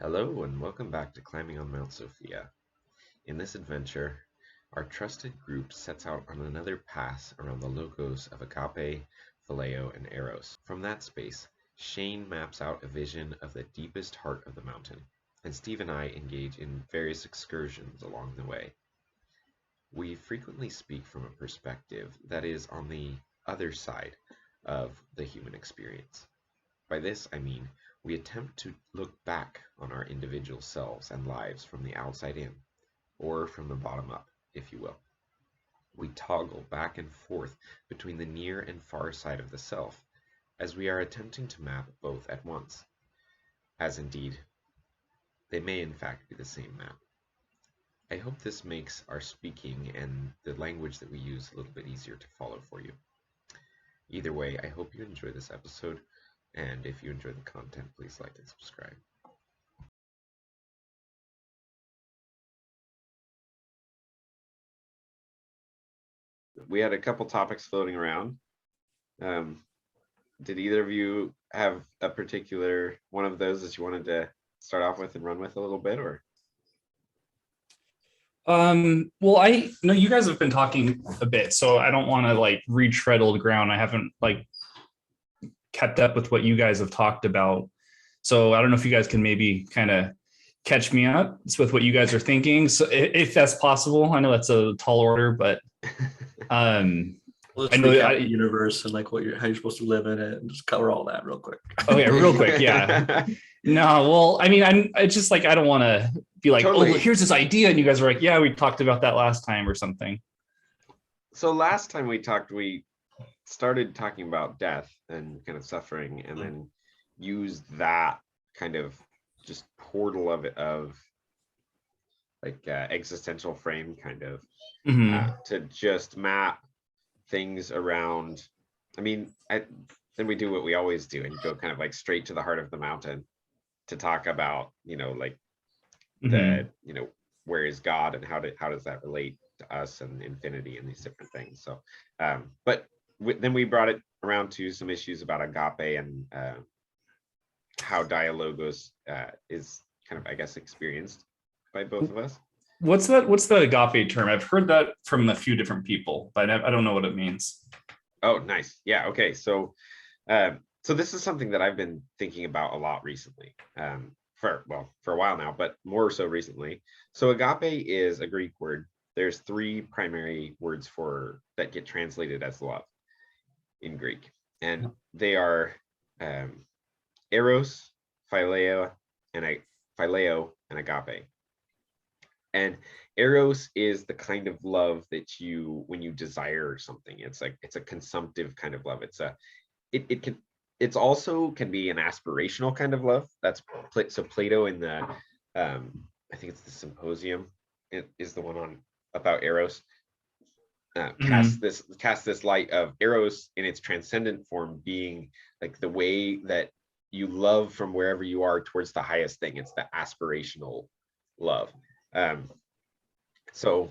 Hello and welcome back to Climbing on Mount Sophia. In this adventure, our trusted group sets out on another pass around the logos of Agape, Phileo, and Eros. From that space, Shane maps out a vision of the deepest heart of the mountain, and Steve and I engage in various excursions along the way. We frequently speak from a perspective that is on the other side of the human experience. By this, I mean we attempt to look back on our individual selves and lives from the outside in, or from the bottom up, if you will. We toggle back and forth between the near and far side of the self, as we are attempting to map both at once, as indeed they may in fact be the same map. I hope this makes our speaking and the language that we use a little bit easier to follow for you. Either way, I hope you enjoy this episode, and if you enjoy the content, please like and subscribe. We had a couple topics floating around. Did either of you have a particular one of those that you wanted to start off with and run with a little bit, or? Well, I know you guys have been talking a bit, so I don't want to retread old ground. I haven't kept up with what you guys have talked about. So I don't know if you guys can maybe kind of catch me up with what you guys are thinking. So if that's possible, I know that's a tall order, but let's recap the universe and how you're supposed to live in it and just cover all that real quick. Oh yeah, real quick. Yeah. No, well, I mean, it's just I don't want to be like, totally. Oh, here's this idea. And you guys are like, yeah, we talked about that last time or something. So last time we talked, we started talking about death and kind of suffering, and then used that kind of just portal of existential frame kind of to just map things around. I mean, then we do what we always do and go kind of straight to the heart of the mountain to talk about, the, where is God and how does that relate to us and infinity and these different things. So, but then we brought it around to some issues about agape and how Dialogos is kind of, I guess, experienced by both of us. What's the agape term? I've heard that from a few different people, but I don't know what it means. Oh, nice. Yeah. Okay. So this is something that I've been thinking about a lot recently, for a while now, but more so recently. So agape is a Greek word. There's three primary words that get translated as love in Greek, and they are eros, phileo, and agape. And eros is the kind of love that when you desire something, it's a consumptive kind of love. It's also can be an aspirational kind of love. So Plato in the I think it's the Symposium, it is the one about eros. Cast this light of eros in its transcendent form being the way that you love from wherever you are towards the highest thing. It's the aspirational love. So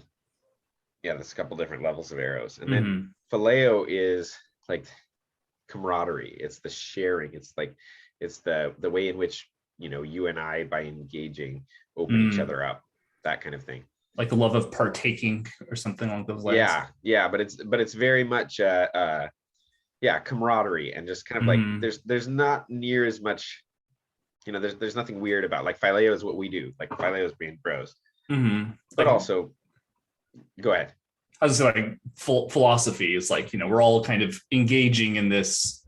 yeah, there's a couple different levels of eros, and then phileo is camaraderie. It's the sharing. It's the way in which you and I, by engaging, open each other up, that kind of thing. Like the love of partaking or something along those lines. Yeah, but it's very much camaraderie, and just kind of there's not near as much, there's nothing weird about phileo is what we do. Phileo is being bros. But also, go ahead. I was saying philosophy is we're all kind of engaging in this,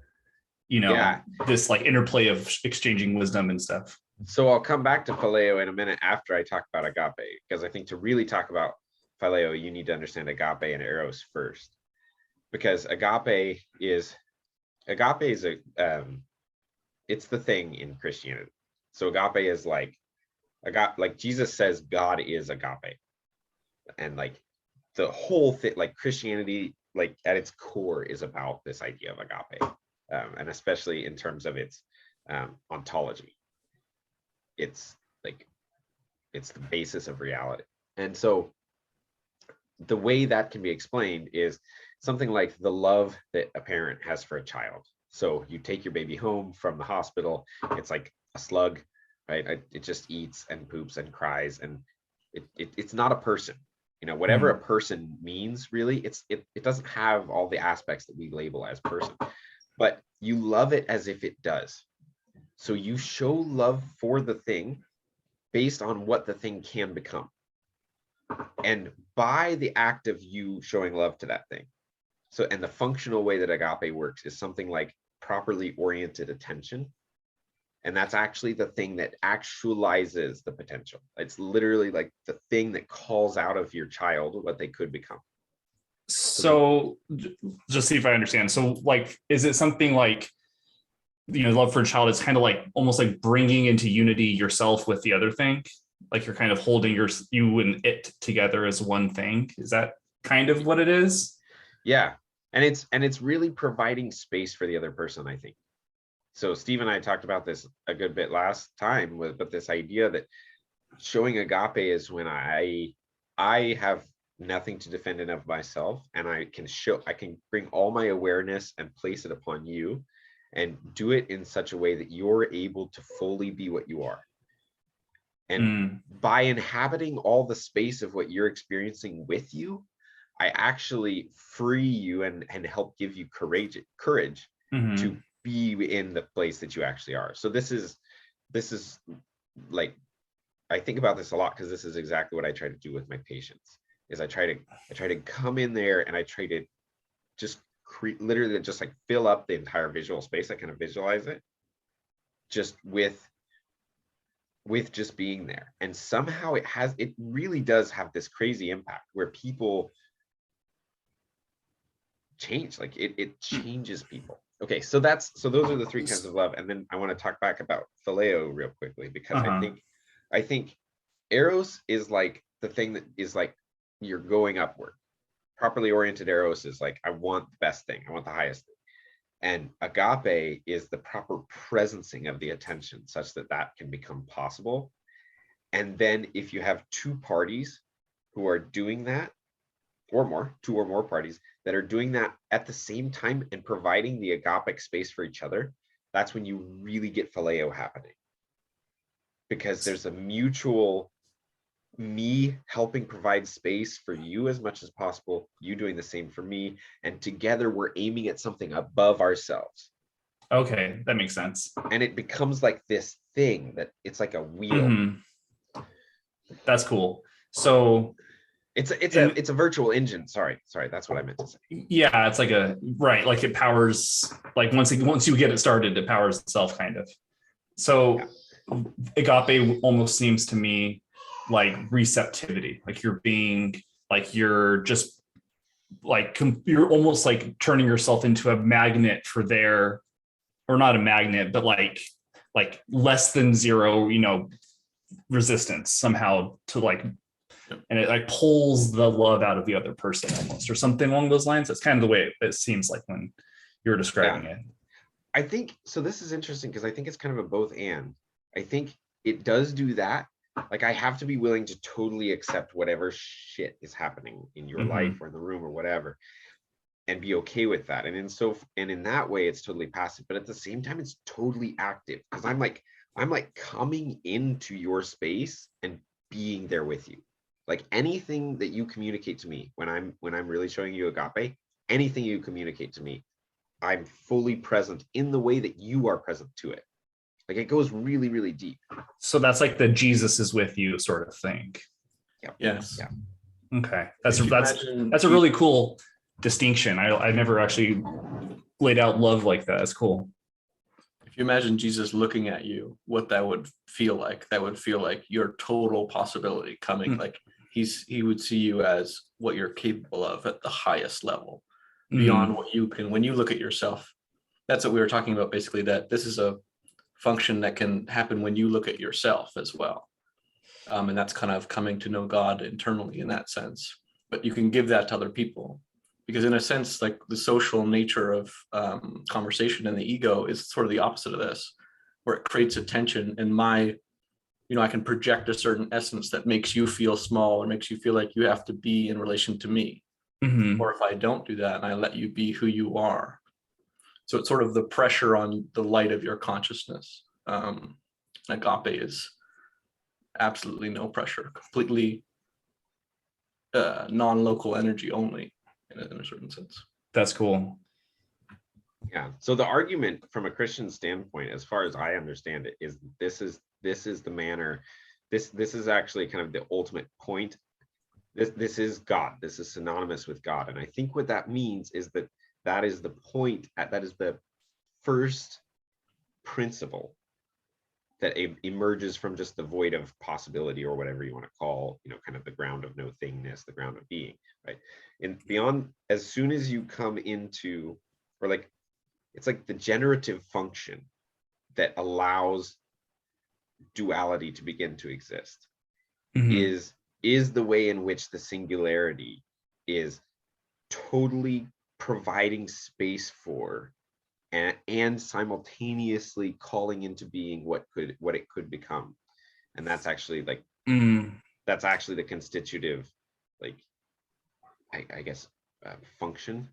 this interplay of exchanging wisdom and stuff. So I'll come back to phileo in a minute after I talk about agape, because I think to really talk about phileo, you need to understand agape and eros first, because agape is it's the thing in Christianity. So agape is Jesus says God is agape, and the whole thing, Christianity, at its core, is about this idea of agape, and especially in terms of its ontology. It's the basis of reality. And so the way that can be explained is something like the love that a parent has for a child. So you take your baby home from the hospital, it's like a slug right? It just eats and poops and cries, and it's not a person. Whatever a person means, really, it doesn't have all the aspects that we label as person, but you love it as if it does. So you show love for the thing based on what the thing can become. And by the act of you showing love to that thing. So, and the functional way that agape works is something like properly oriented attention. And that's actually the thing that actualizes the potential. It's literally like the thing that calls out of your child what they could become. So just see if I understand. So like, is it something like, love for a child is kind of like almost like bringing into unity yourself with the other thing? Like you're kind of holding you and it together as one thing. Is that kind of what it is? Yeah. And it's really providing space for the other person, I think. So Steve and I talked about this a good bit last time, but this idea that showing agape is when I have nothing to defend in of myself, and I can bring all my awareness and place it upon you, and do it in such a way that you're able to fully be what you are. And by inhabiting all the space of what you're experiencing with you, I actually free you and help give you courage to be in the place that you actually are. So this is like, I think about this a lot because this is exactly what I try to do with my patients. Is I try to come in there and I try to just literally just like fill up the entire visual space. I kind of visualize it just with just being there. And somehow it really does have this crazy impact where people change. Like it changes people. Okay, so those are the three kinds of love. And then I want to talk back about phileo real quickly, because I think eros is like the thing that is like you're going upward. Properly oriented eros is like, I want the best thing, I want the highest thing. And agape is the proper presencing of the attention such that that can become possible. And then if you have two parties who are doing that, two or more parties that are doing that at the same time and providing the agapic space for each other, that's when you really get phileo happening. Because there's a mutual, me helping provide space for you as much as possible, you doing the same for me, and together we're aiming at something above ourselves. Okay, that makes sense. And it becomes like this thing that it's like a wheel. That's cool. So it's a virtual engine. Sorry, that's what I meant to say. Yeah, it's like like it powers, like once you get it started, it powers itself kind of. So yeah. Agape almost seems to me like receptivity, like you're just like you're almost like turning yourself into a magnet for or not a magnet, but like less than zero, resistance somehow to like, and it like pulls the love out of the other person almost, or something along those lines. That's kind of the way it seems like when you're describing it. I think so. This is interesting because I think it's kind of a both and. I think it does do that. Like I have to be willing to totally accept whatever shit is happening in your life or in the room or whatever, and be okay with that. And in that way, it's totally passive. But at the same time, it's totally active because I'm like coming into your space and being there with you. Like anything that you communicate to me when I'm really showing you agape, anything you communicate to me, I'm fully present in the way that you are present to it. Like it goes really, really deep. So that's like the Jesus is with you sort of thing. Yeah. Yes. Yeah. Okay. That's a really cool distinction. I never actually laid out love like that. That's cool. If you imagine Jesus looking at you, what that would feel like your total possibility coming, like he would see you as what you're capable of at the highest level, beyond what you can. When you look at yourself, that's what we were talking about, basically, that this is a function that can happen when you look at yourself as well. And that's kind of coming to know God internally in that sense. But you can give that to other people. Because in a sense, like the social nature of conversation and the ego is sort of the opposite of this, where it creates a tension. And I can project a certain essence that makes you feel small or makes you feel like you have to be in relation to me. Or if I don't do that and I let you be who you are. So it's sort of the pressure on the light of your consciousness. Agape is absolutely no pressure, completely non-local energy only in a certain sense. That's cool. Yeah. So the argument from a Christian standpoint, as far as I understand it, is this is the manner. This is actually kind of the ultimate point. This is God. This is synonymous with God, and I think what that means is that is the point. That is the first principle that emerges from just the void of possibility, or whatever you want to call, kind of the ground of no thingness, the ground of being, right? And beyond, as soon as you come into, or like, it's like the generative function that allows duality to begin to exist, is the way in which the singularity is totally providing space for and simultaneously calling into being what it could become. And that's actually like that's actually the constitutive, like, I guess, function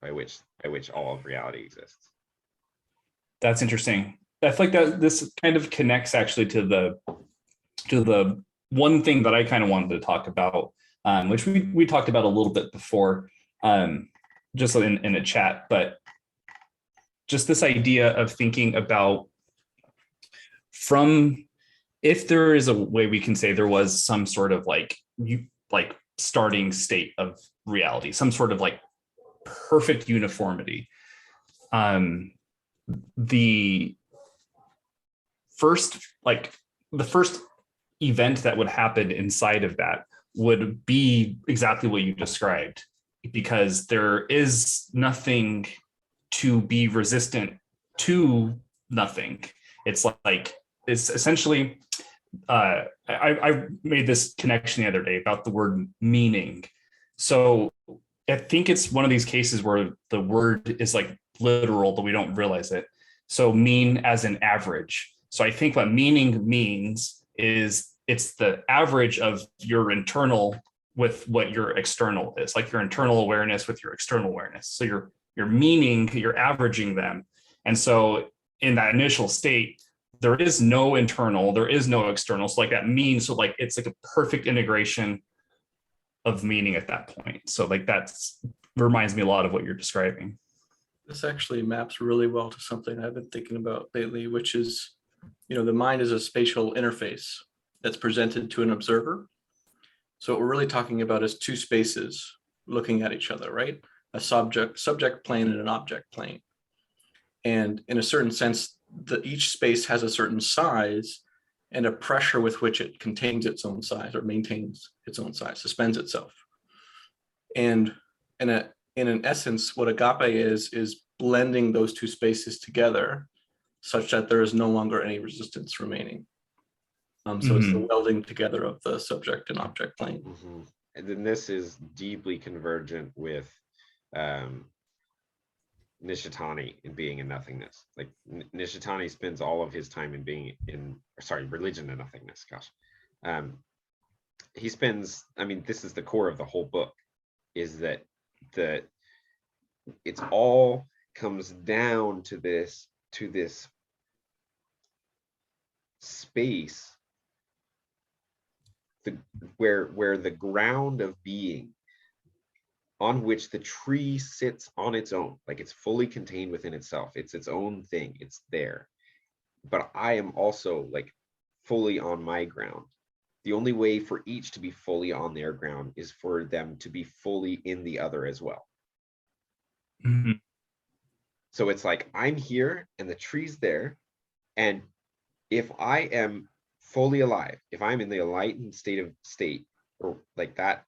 by which all of reality exists. That's interesting. I feel like that this kind of connects actually to the one thing that I kind of wanted to talk about, which we talked about a little bit before, just in a chat, but just this idea of thinking about if there is a way we can say there was some sort of like starting state of reality, some sort of like perfect uniformity. The first event that would happen inside of that would be exactly what you described, because there is nothing to be resistant to nothing. It's essentially, I made this connection the other day about the word meaning. So I think it's one of these cases where the word is like literal, but we don't realize it. So mean as an average. So I think what meaning means is it's the average of your internal with what your external is, like your internal awareness with your external awareness. So your meaning, you're averaging them. And so in that initial state, there is no internal, there is no external. So like that means, so like it's like a perfect integration of meaning at that point. So like that's reminds me a lot of what you're describing. This actually maps really well to something I've been thinking about lately, which is, the mind is a spatial interface that's presented to an observer. So what we're really talking about is two spaces looking at each other, right? A subject plane and an object plane. And in a certain sense, each space has a certain size and a pressure with which it contains its own size or maintains its own size, suspends itself. And in an essence, what agape is blending those two spaces together such that there is no longer any resistance remaining. So it's the welding together of the subject and object plane. And then this is deeply convergent with Nishitani in being in nothingness. Like Nishitani spends all of his time in being religion and nothingness. He spends, this is the core of the whole book, is that it's all comes down to this space, where the ground of being, on which the tree sits on its own, like it's fully contained within itself. It's its own thing. It's there. But I am also like fully on my ground. The only way for each to be fully on their ground is for them to be fully in the other as well. So it's like I'm here and the tree's there. And if I am fully alive, if I'm in the enlightened state, or like that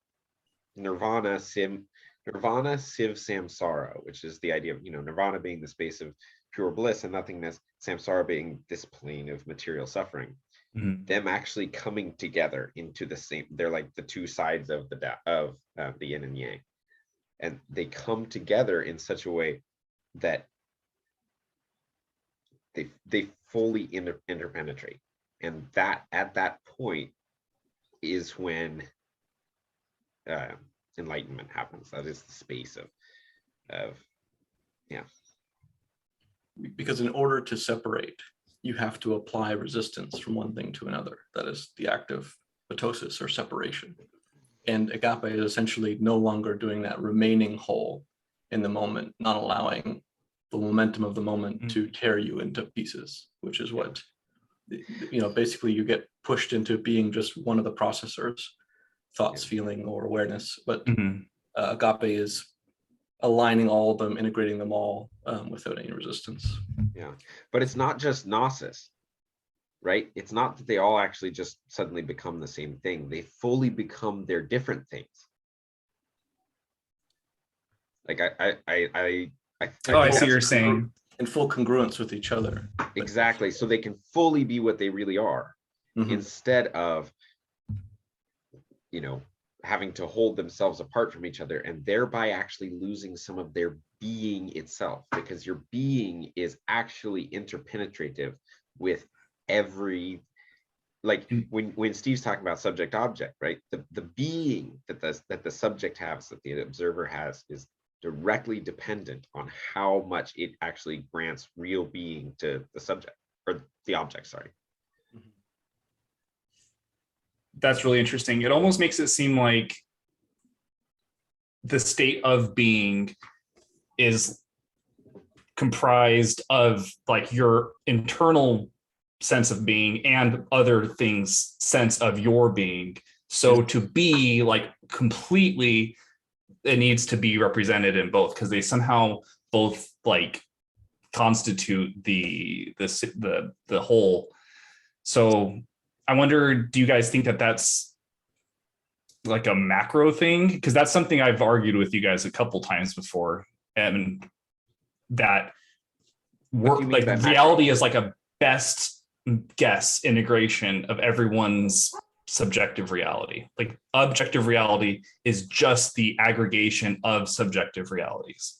nirvana siv samsara, which is the idea of, nirvana being the space of pure bliss and nothingness, samsara being this plane of material suffering, them actually coming together into the same, they're like the two sides of the yin and yang, and they come together in such a way that they fully interpenetrate. And that at that point is when enlightenment happens. That is the space of Because in order to separate, you have to apply resistance from one thing to another. That is the act of ptosis, or separation. And agape is essentially no longer doing that, remaining whole in the moment, not allowing the momentum of the moment to tear you into pieces, which is what, basically you get pushed into being just one of the processors, thoughts, feeling, or awareness. But agape is aligning all of them, integrating them all without any resistance. Yeah, but it's not just gnosis, right? It's not that they all actually just suddenly become the same thing. They fully become their different things. Like I see what you're saying. In full congruence with each other. Exactly. So they can fully be what they really are, instead of, having to hold themselves apart from each other, and thereby actually losing some of their being itself, because your being is actually interpenetrative with every, like when Steve's talking about subject object, right? The being that the subject has, that the observer has, is directly dependent on how much it actually grants real being to the subject, or the object, sorry. That's really interesting. It almost makes it seem like the state of being is comprised of like your internal sense of being and other things' sense of your being. So to be like completely, it needs to be represented in both, because they somehow both like constitute the whole. So I wonder, do you guys think that that's like a macro thing? Because that's something I've argued with you guys a couple times before, and that work, like reality is like a best guess integration of everyone's subjective reality. Like objective reality is just the aggregation of subjective realities.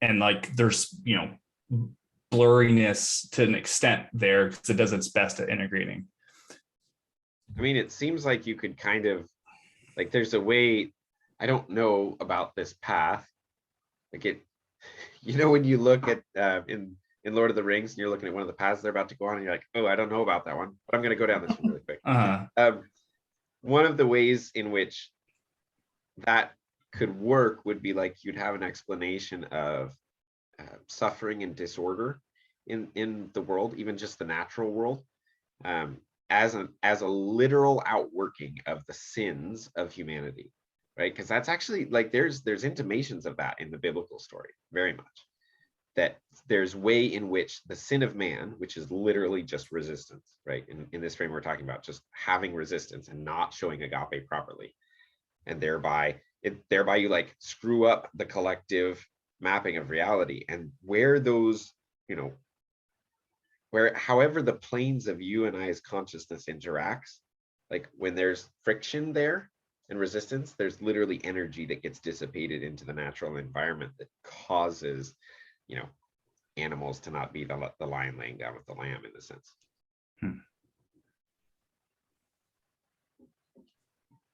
And like there's, blurriness to an extent there, because it does its best at integrating. I mean, it seems like you could kind of, like, there's a way, I don't know about this path, like it, when you look at in Lord of the Rings and you're looking at one of the paths they're about to go on, and you're like, oh, I don't know about that one, but I'm going to go down this one really quick. One of the ways in which that could work would be like you'd have an explanation of suffering and disorder in the world, even just the natural world, as a literal outworking of the sins of humanity, right? Because that's actually like there's intimations of that in the biblical story, very much, that there's way in which the sin of man, which is literally just resistance, right? In this frame we're talking about just having resistance and not showing agape properly, and thereby you like screw up the collective mapping of reality. And where those, where however the planes of you and I's consciousness interacts, like when there's friction there and resistance, there's literally energy that gets dissipated into the natural environment that causes, animals to not be the lion laying down with the lamb, in a sense.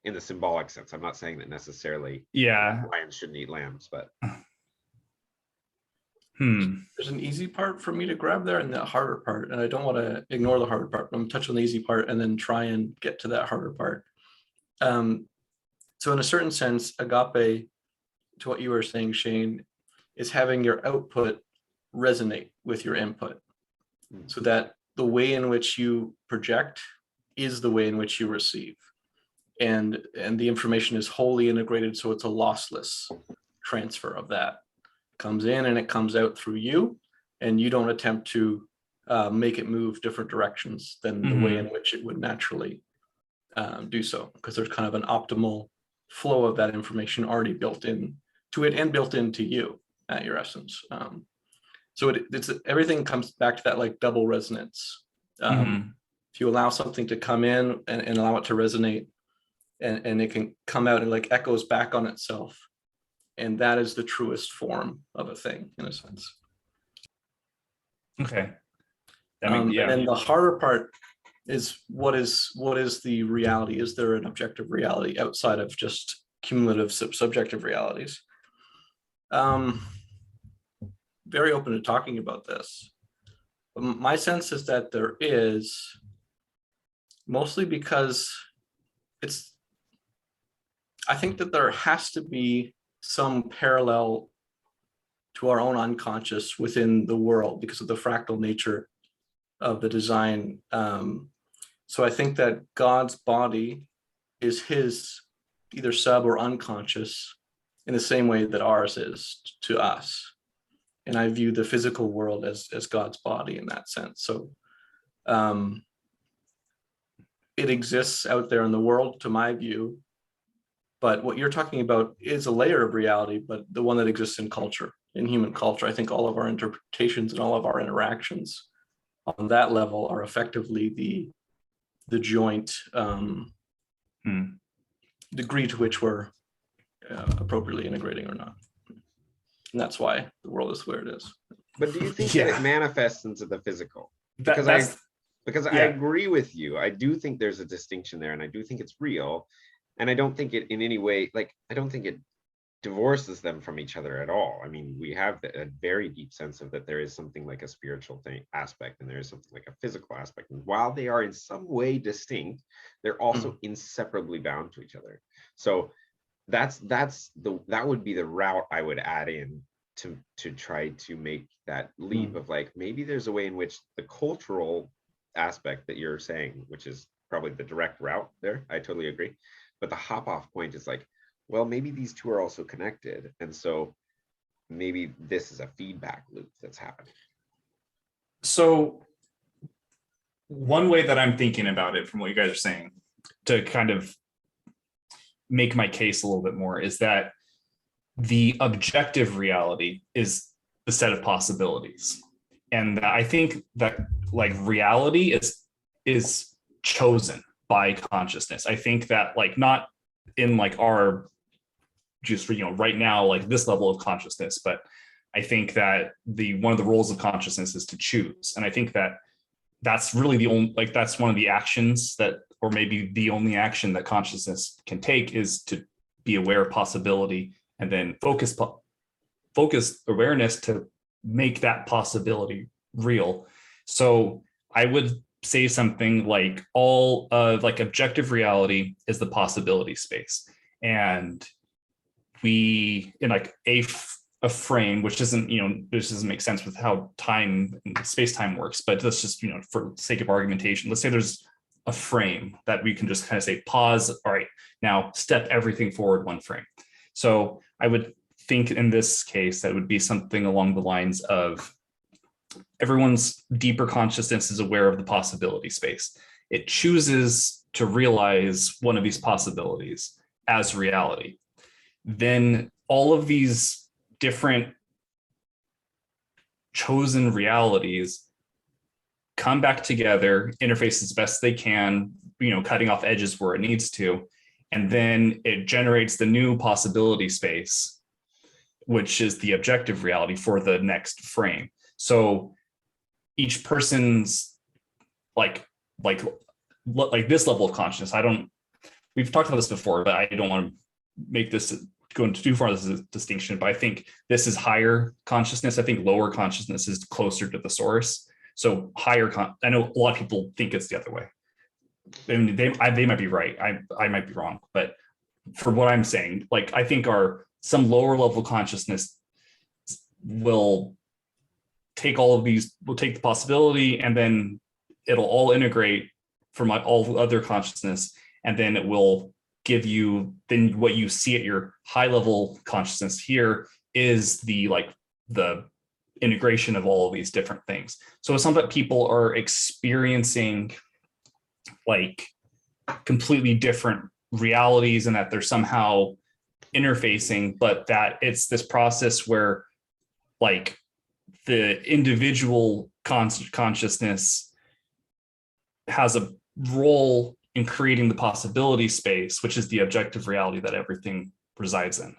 In the symbolic sense. I'm not saying that necessarily lions shouldn't eat lambs, but there's an easy part for me to grab there and the harder part, and I don't want to ignore the harder part, but I'm touch on the easy part and then try and get to that harder part. So in a certain sense, agape, to what you were saying, Shane, is having your output resonate with your input, so that the way in which you project is the way in which you receive, and the information is wholly integrated, so it's a lossless transfer of that. Comes in and it comes out through you, and you don't attempt to make it move different directions than the way in which it would naturally do so, because there's kind of an optimal flow of that information already built in to it and built into you at your essence. So it's everything comes back to that like double resonance. If you allow something to come in and allow it to resonate, and it can come out and like echoes back on itself. And that is the truest form of a thing, in a sense. Okay. And the harder part is what is the reality? Is there an objective reality outside of just cumulative subjective realities? Very open to talking about this. My sense is that there is, mostly because I think that there has to be some parallel to our own unconscious within the world because of the fractal nature of the design. So I think that God's body is his either sub or unconscious in the same way that ours is to us. And I view the physical world as God's body in that sense. So it exists out there in the world, to my view. But what you're talking about is a layer of reality, but the one that exists in culture, in human culture. I think all of our interpretations and all of our interactions on that level are effectively the joint degree to which we're appropriately integrating or not. And that's why the world is where it is. But do you think that it manifests into the physical? Because I agree with you. I do think there's a distinction there, and I do think it's real. And I don't think it in any way, I don't think it divorces them from each other at all. I mean, we have a very deep sense of that there is something like a spiritual aspect, and there is something like a physical aspect. And while they are in some way distinct, they're also inseparably bound to each other. So that would be the route I would add in to try to make that leap of maybe there's a way in which the cultural aspect that you're saying, which is probably the direct route there, I totally agree. But the hop off point is well, maybe these two are also connected. And so maybe this is a feedback loop that's happening. So one way that I'm thinking about it from what you guys are saying to kind of make my case a little bit more is that the objective reality is the set of possibilities. And I think that reality is chosen by consciousness. I think that not in our just right now this level of consciousness, but I think that one of the roles of consciousness is to choose. And I think that that's really the only that's one of the actions that, or maybe the only action that consciousness can take, is to be aware of possibility and then focus awareness to make that possibility real. So I would say something like all of objective reality is the possibility space, and we in a frame, which doesn't this doesn't make sense with how time and space-time works, but let's just for sake of argumentation, let's say there's a frame that we can just kind of say pause, all right, now step everything forward one frame. So I would think in this case that would be something along the lines of everyone's deeper consciousness is aware of the possibility space. It chooses to realize one of these possibilities as reality. Then all of these different chosen realities come back together, interface as best they can, cutting off edges where it needs to, and then it generates the new possibility space, which is the objective reality for the next frame. So each person's like this level of consciousness, we've talked about this before, but I don't want to make this go into too far as a distinction, but I think this is higher consciousness. I think lower consciousness is closer to the source. So higher, I know a lot of people think it's the other way. I mean, they might be right. I might be wrong, but for what I'm saying, I think some lower level consciousness will take all of these, will take the possibility, and then it'll all integrate from all other consciousness, and then it will give you, then what you see at your high level consciousness here is the integration of all of these different things. So it's not that people are experiencing completely different realities and that they're somehow interfacing, but that it's this process where the individual consciousness has a role in creating the possibility space, which is the objective reality that everything resides in.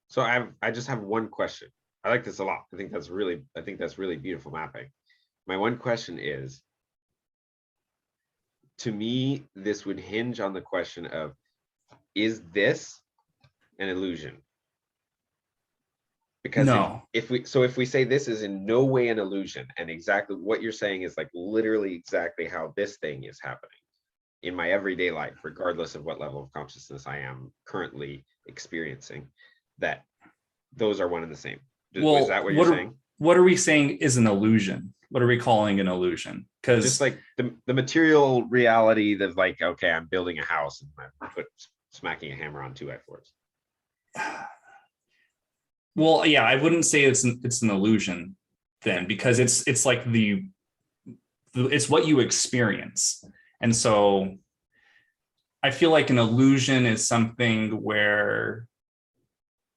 So I just have one question. I like this a lot. I think that's really beautiful mapping. My one question is, to me, this would hinge on the question of, is this an illusion? Because No. if we say this is in no way an illusion, and exactly what you're saying is like literally exactly how this thing is happening in my everyday life, regardless of what level of consciousness I am currently experiencing, that those are one and the same. Well, is that what you're saying? What are we saying is an illusion? What are we calling an illusion? Because just like the material reality that's like, okay, I'm building a house and I put smacking a hammer on 2x4s. Well, yeah, I wouldn't say it's an illusion then, because it's like it's what you experience. And so I feel like an illusion is something where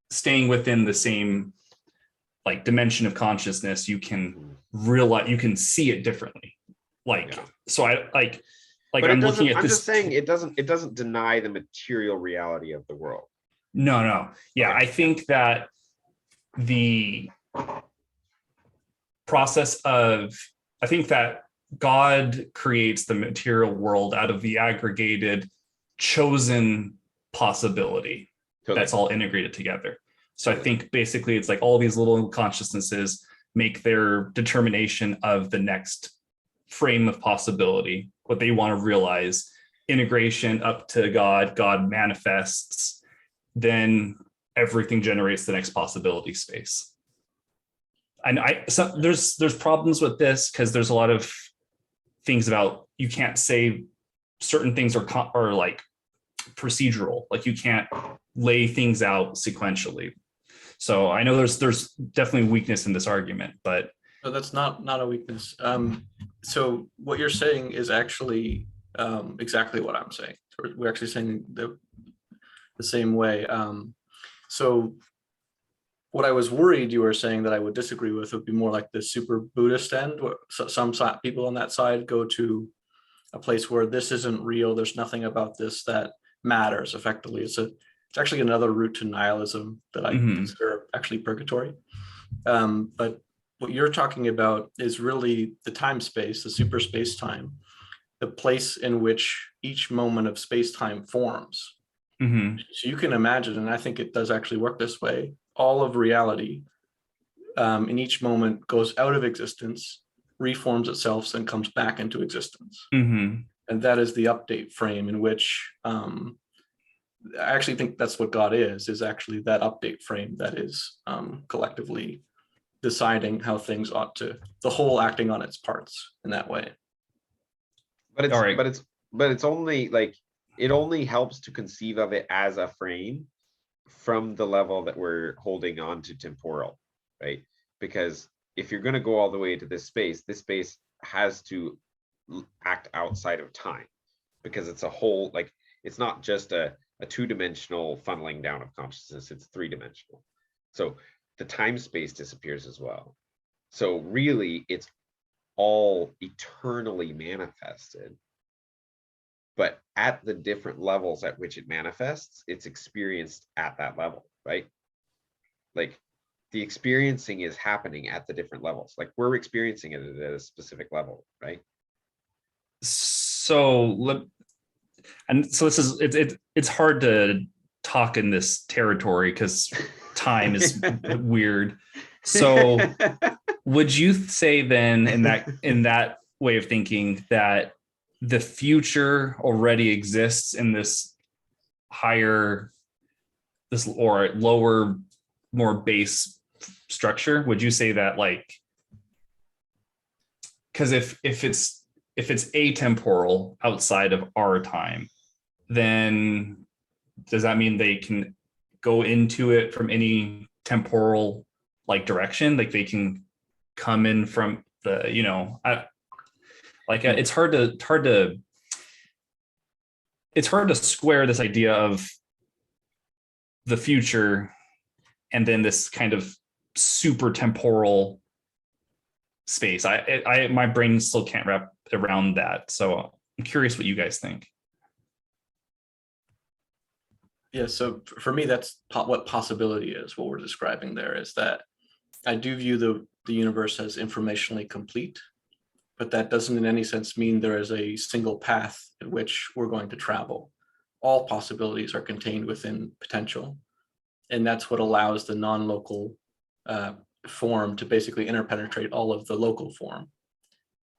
staying within the same like dimension of consciousness, you can realize, you can see it differently. Like, yeah. So I like but I'm looking at I'm this. Just saying it doesn't deny the material reality of the world. No. Yeah, okay. I think that the process of, I think that God creates the material world out of the aggregated, chosen possibility that's all integrated together. So I think basically it's like all these little consciousnesses make their determination of the next frame of possibility, what they want to realize, integration up to God, God manifests, then everything generates the next possibility space. And there's problems with this because there's a lot of things about, you can't say certain things are like procedural, like you can't lay things out sequentially. So I know there's definitely weakness in this argument, but no, that's not a weakness. So what you're saying is actually exactly what I'm saying. We're actually saying the same way. So what I was worried you were saying that I would disagree with would be more like the super Buddhist end, where some people on that side go to a place where this isn't real. There's nothing about this that matters effectively. It's actually another route to nihilism that I consider actually purgatory. But what you're talking about is really the time space, the super space time, the place in which each moment of space time forms. So you can imagine, and I think it does actually work this way, all of reality in each moment goes out of existence, reforms itself, and comes back into existence. And that is the update frame in which I actually think that's what God is actually that update frame that is collectively deciding how things ought to, the whole acting on its parts in that way. But it's only like, it only helps to conceive of it as a frame from the level that we're holding on to temporal, right? Because if you're going to go all the way to this space has to act outside of time, because it's a whole, like, it's not just a two-dimensional funneling down of consciousness, it's three-dimensional. So the time space disappears as well. So really it's all eternally manifested, but at the different levels at which it manifests, it's experienced at that level, right? Like the experiencing is happening at the different levels. Like we're experiencing it at a specific level, right? So this is, it's hard to talk in this territory because time is weird. So would you say then in that way of thinking that the future already exists in this higher, this or lower, more base structure? Would you say that, like, because if it's atemporal outside of our time, then does that mean they can go into it from any temporal like direction? Like they can come in from the, it's hard to square this idea of the future and then this kind of super temporal space. My brain still can't wrap around that. So I'm curious what you guys think. Yeah, so for me, that's what possibility is. What we're describing there is that I do view the universe as informationally complete, but that doesn't in any sense mean there is a single path in which we're going to travel. All possibilities are contained within potential. And that's what allows the non-local form to basically interpenetrate all of the local form.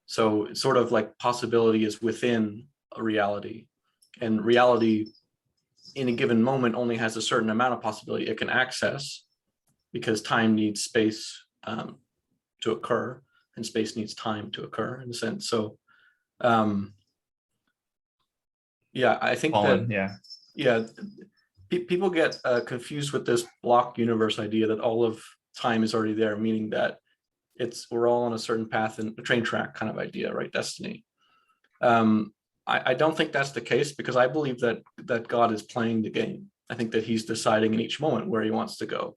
So it's sort of like possibility is within a reality, and reality in a given moment only has a certain amount of possibility it can access, because time needs space to occur, and space needs time to occur, in a sense. So yeah, I think people get confused with this block universe idea that all of time is already there, meaning that we're all on a certain path and a train track kind of idea, right? Destiny. I don't think that's the case, because I believe that God is playing the game. I think that he's deciding in each moment where he wants to go.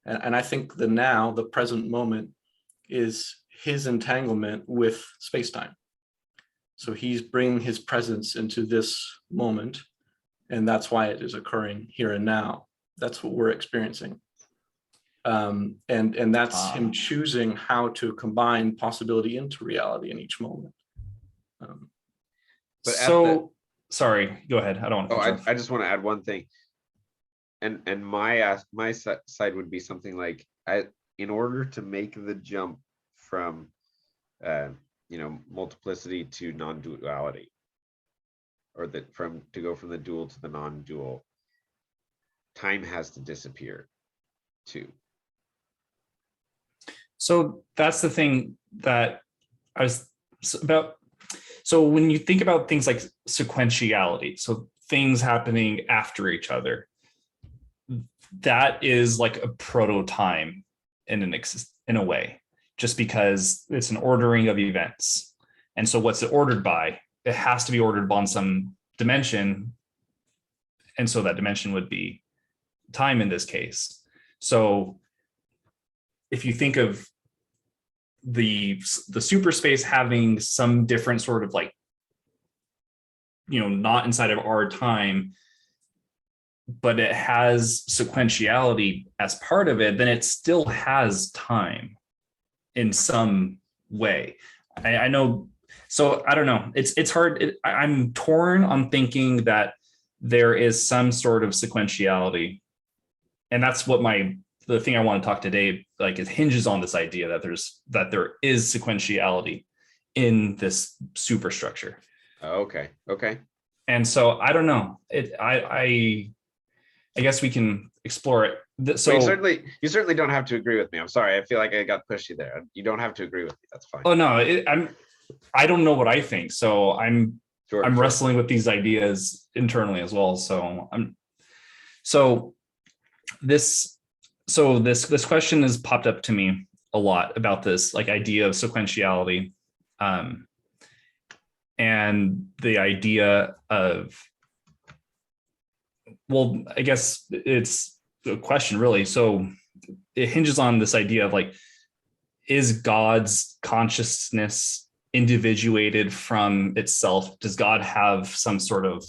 And I think the present moment, is his entanglement with spacetime. So he's bringing his presence into this moment, and that's why it is occurring here and now. That's what we're experiencing. And that's him choosing how to combine possibility into reality in each moment. Sorry, go ahead. I don't want to. I just want to add one thing. And my side would be something like, in order to make the jump from multiplicity to non-duality, or to go from the dual to the non-dual, time has to disappear too. So that's the thing that I was about. So when you think about things like sequentiality, so things happening after each other, that is like a proto-time in a way, just because it's an ordering of events. And so what's it ordered by? It has to be ordered by some dimension. And so that dimension would be time in this case. So if you think of the superspace having some different sort of like, not inside of our time, but it has sequentiality as part of it, then it still has time in some way. I know. So I don't know. It's hard. I'm torn on thinking that there is some sort of sequentiality, and that's what the thing I want to talk today, like, it hinges on this idea that there is sequentiality in this superstructure. Okay. And so I don't know. I guess we can explore it. So you certainly don't have to agree with me. I'm sorry. I feel like I got pushy there. You don't have to agree with me. That's fine. Oh no, I don't know what I think. So I'm wrestling with these ideas internally as well. This question has popped up to me a lot about this like idea of sequentiality, and the idea of, well, I guess it's a question really. So it hinges on this idea of like, is God's consciousness individuated from itself? Does God have some sort of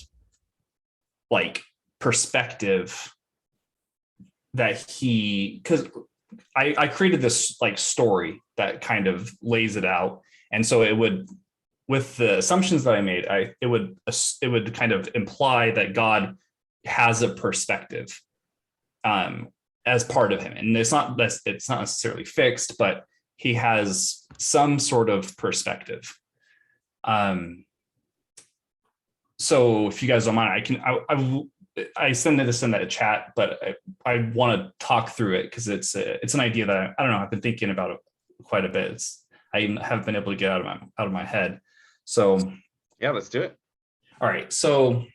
like perspective that because I created this like story that kind of lays it out. And so it would, with the assumptions that I made, it would kind of imply that God has a perspective as part of him. And it's not necessarily fixed, but he has some sort of perspective. So if you guys don't mind, I send this in that chat, but I want to talk through it because it's an idea that I don't know. I've been thinking about it quite a bit. I haven't been able to get out of my head. So yeah, let's do it. All right. So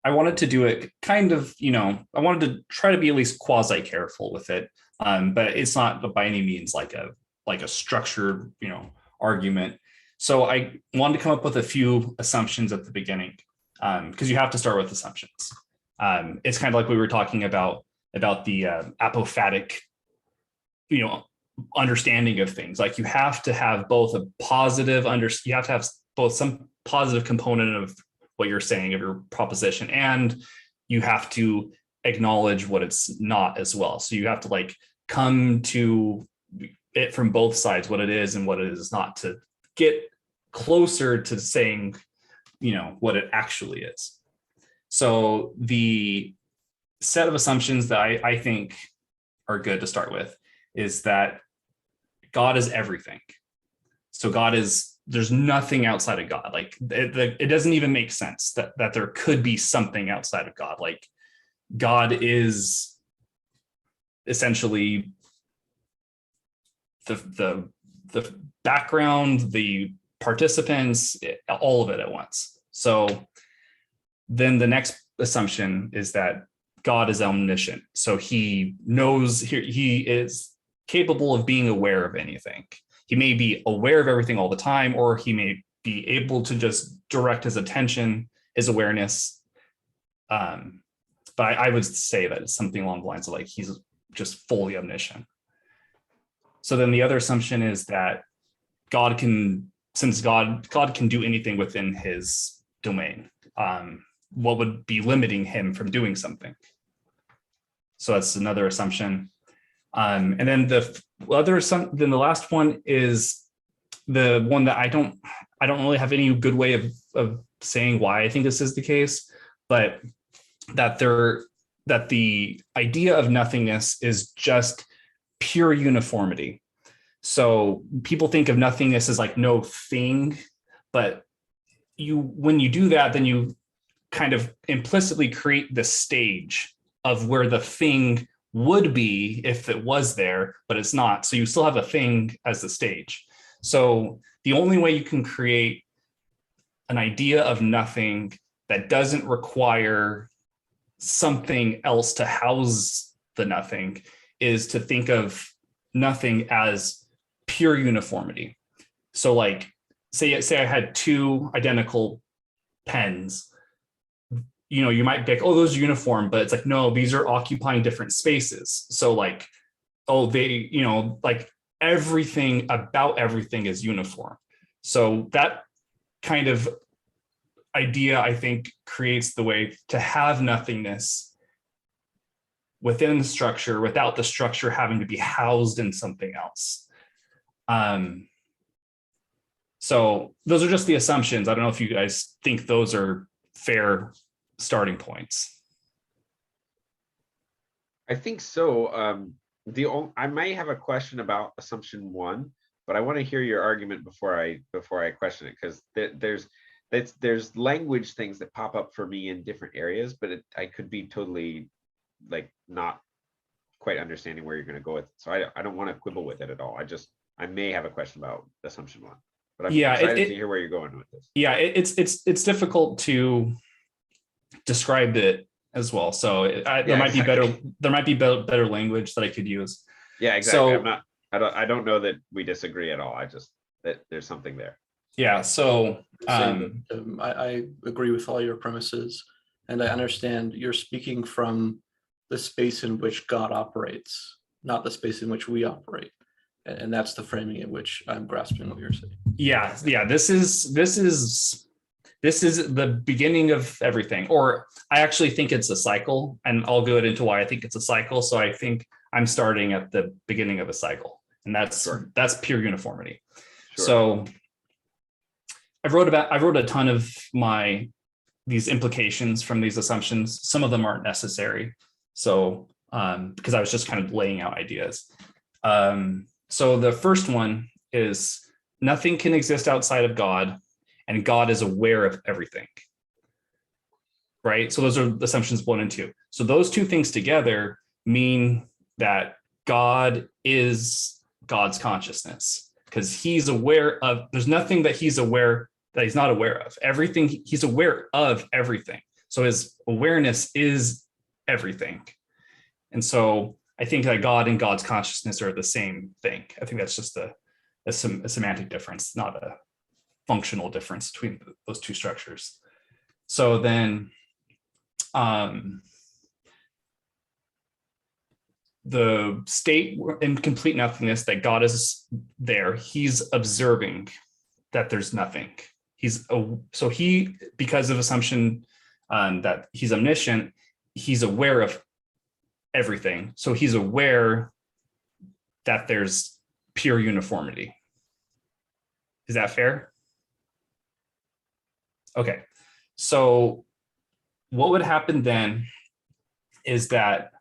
I wanted to do it kind of, I wanted to try to be at least quasi careful with it, but it's not by any means like a structured, argument. So I wanted to come up with a few assumptions at the beginning, because you have to start with assumptions. It's kind of like we were talking about the apophatic, understanding of things. Like you have to have both a positive you have to have both some positive component of what you're saying, of your proposition, and you have to acknowledge what it's not as well. So you have to like come to it from both sides, what it is and what it is not, to get closer to saying, what it actually is. So the set of assumptions that I think are good to start with, is that God is everything. So there's nothing outside of God. Like it doesn't even make sense that there could be something outside of God. Like God is essentially the background, the participants, all of it at once. So then the next assumption is that God is omniscient. So he knows, he is capable of being aware of anything. He may be aware of everything all the time, or he may be able to just direct his attention, his awareness. But I would say that it's something along the lines of like, he's just fully omniscient. So then the other assumption is that God can do anything within his domain. What would be limiting him from doing something? So that's another assumption. And then the last one is the one that I don't really have any good way of saying why I think this is the case, but that the idea of nothingness is just pure uniformity. So people think of nothingness as like no thing, but when you do that, then you kind of implicitly create the stage of where the thing would be if it was there, but it's not. So you still have a thing as the stage. So the only way you can create an idea of nothing that doesn't require something else to house the nothing is to think of nothing as pure uniformity. So like, say I had two identical pens, you might pick, oh, those are uniform, but it's like, no, these are occupying different spaces. So like, oh, they, like everything about everything is uniform. So that kind of idea, I think, creates the way to have nothingness within the structure without the structure having to be housed in something else. So those are just the assumptions. I don't know if you guys think those are fair starting points. I think so. I might have a question about assumption one, but I want to hear your argument before I question it, because there's language things that pop up for me in different areas, but I could be totally like not quite understanding where you're going to go with it. So I don't want to quibble with it at all. I may have a question about assumption one, but I'm excited to hear where you're going with this. Yeah, it's difficult to describe it as well. So there might be better language that I could use. Yeah, exactly. So, I don't know that we disagree at all. I just that there's something there. Yeah. So I agree with all your premises, and I understand you're speaking from the space in which God operates, not the space in which we operate. And that's the framing in which I'm grasping what you're saying. Yeah. This is the beginning of everything, or I actually think it's a cycle, and I'll go into why I think it's a cycle. So I think I'm starting at the beginning of a cycle, and that's pure uniformity. Sure. So I wrote a ton of these implications from these assumptions. Some of them aren't necessary. So because I was just kind of laying out ideas. So the first one is nothing can exist outside of God, and God is aware of everything. Right? So those are assumptions 1 and 2. So those two things together mean that God is God's consciousness, because he's aware of, there's nothing that he's aware that he's not aware of. Everything, he's aware of everything. So his awareness is everything. And so I think that God and God's consciousness are the same thing. I think that's just a semantic difference, not a functional difference between those two structures. So then the state in complete nothingness that God is there, he's observing that there's nothing. Because of assumption that he's omniscient, he's aware of everything. So he's aware that there's pure uniformity. Is that fair? Okay. So what would happen then is that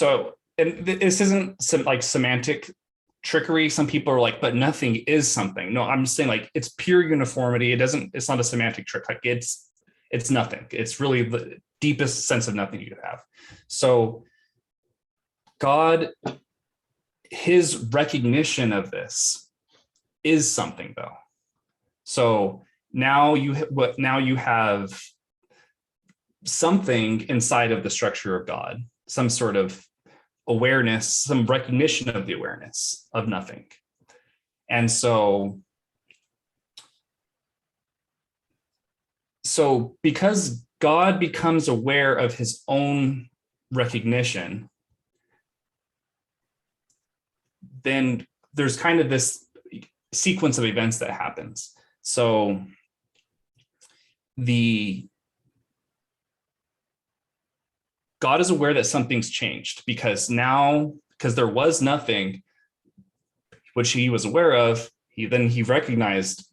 So, and this isn't some like semantic trickery. Some people are like, but nothing is something. No, I'm just saying like it's pure uniformity. It's not a semantic trick. Like it's nothing. It's really the deepest sense of nothing you could have. So God, his recognition of this is something though. So now you have something inside of the structure of God, some sort of awareness, some recognition of the awareness of nothing. And so because God becomes aware of his own recognition, then there's kind of this sequence of events that happens. So God is aware that something's changed because there was nothing, which he was aware of, he recognized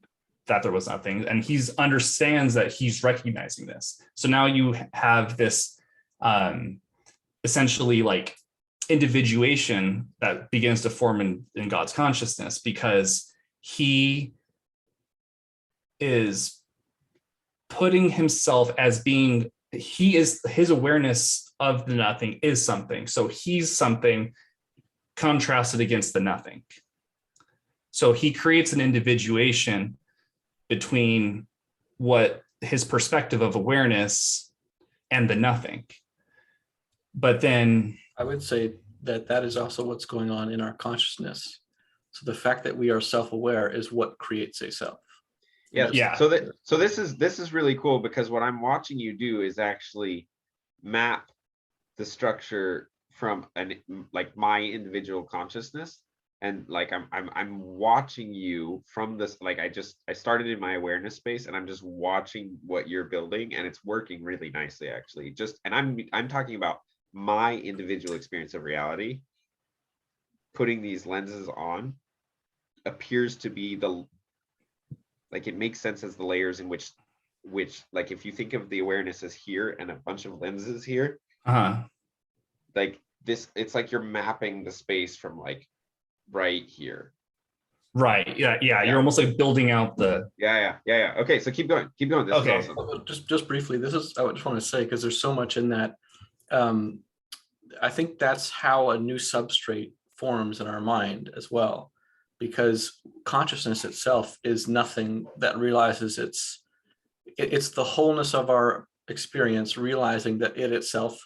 that there was nothing, and he understands that he's recognizing this. So now you have this essentially like individuation that begins to form in God's consciousness, because he is putting himself as being, his awareness of the nothing is something. So he's something contrasted against the nothing. So he creates an individuation between what his perspective of awareness and the nothing. But then I would say that is also what's going on in our consciousness. So the fact that we are self-aware is what creates a self. Yes. Yeah. So this is really cool, because what I'm watching you do is actually map the structure from my individual consciousness, and like I'm watching you from this, like I started in my awareness space, and I'm just watching what you're building, and it's working really nicely actually. And I'm talking about my individual experience of reality. Putting these lenses on appears to be it makes sense as the layers in which like if you think of the awareness as here and a bunch of lenses here, like this, it's like you're mapping the space from like right here. Right. Yeah. You're almost like building out the. Yeah. Okay, so keep going. This okay. is awesome. Just briefly, I just want to say, because there's so much in that. I think that's how a new substrate forms in our mind as well, because consciousness itself is nothing that realizes it's the wholeness of our experience, realizing that it itself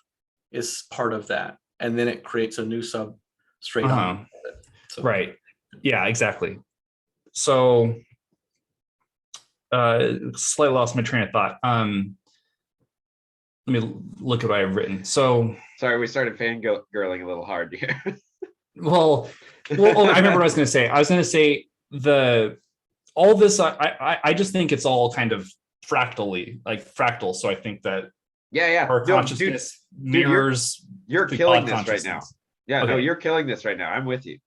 is part of that, and then it creates a new substrate on it. So. Right. Yeah, exactly. So slightly lost my train of thought. Let me look at what I've written. So sorry, we started fangirling a little hard here. well, I remember what I was going to say. I was going to say all this. I just think it's all kind of fractal. So I think that our consciousness mirrors. You're killing this right now. Yeah, okay. No, you're killing this right now. I'm with you.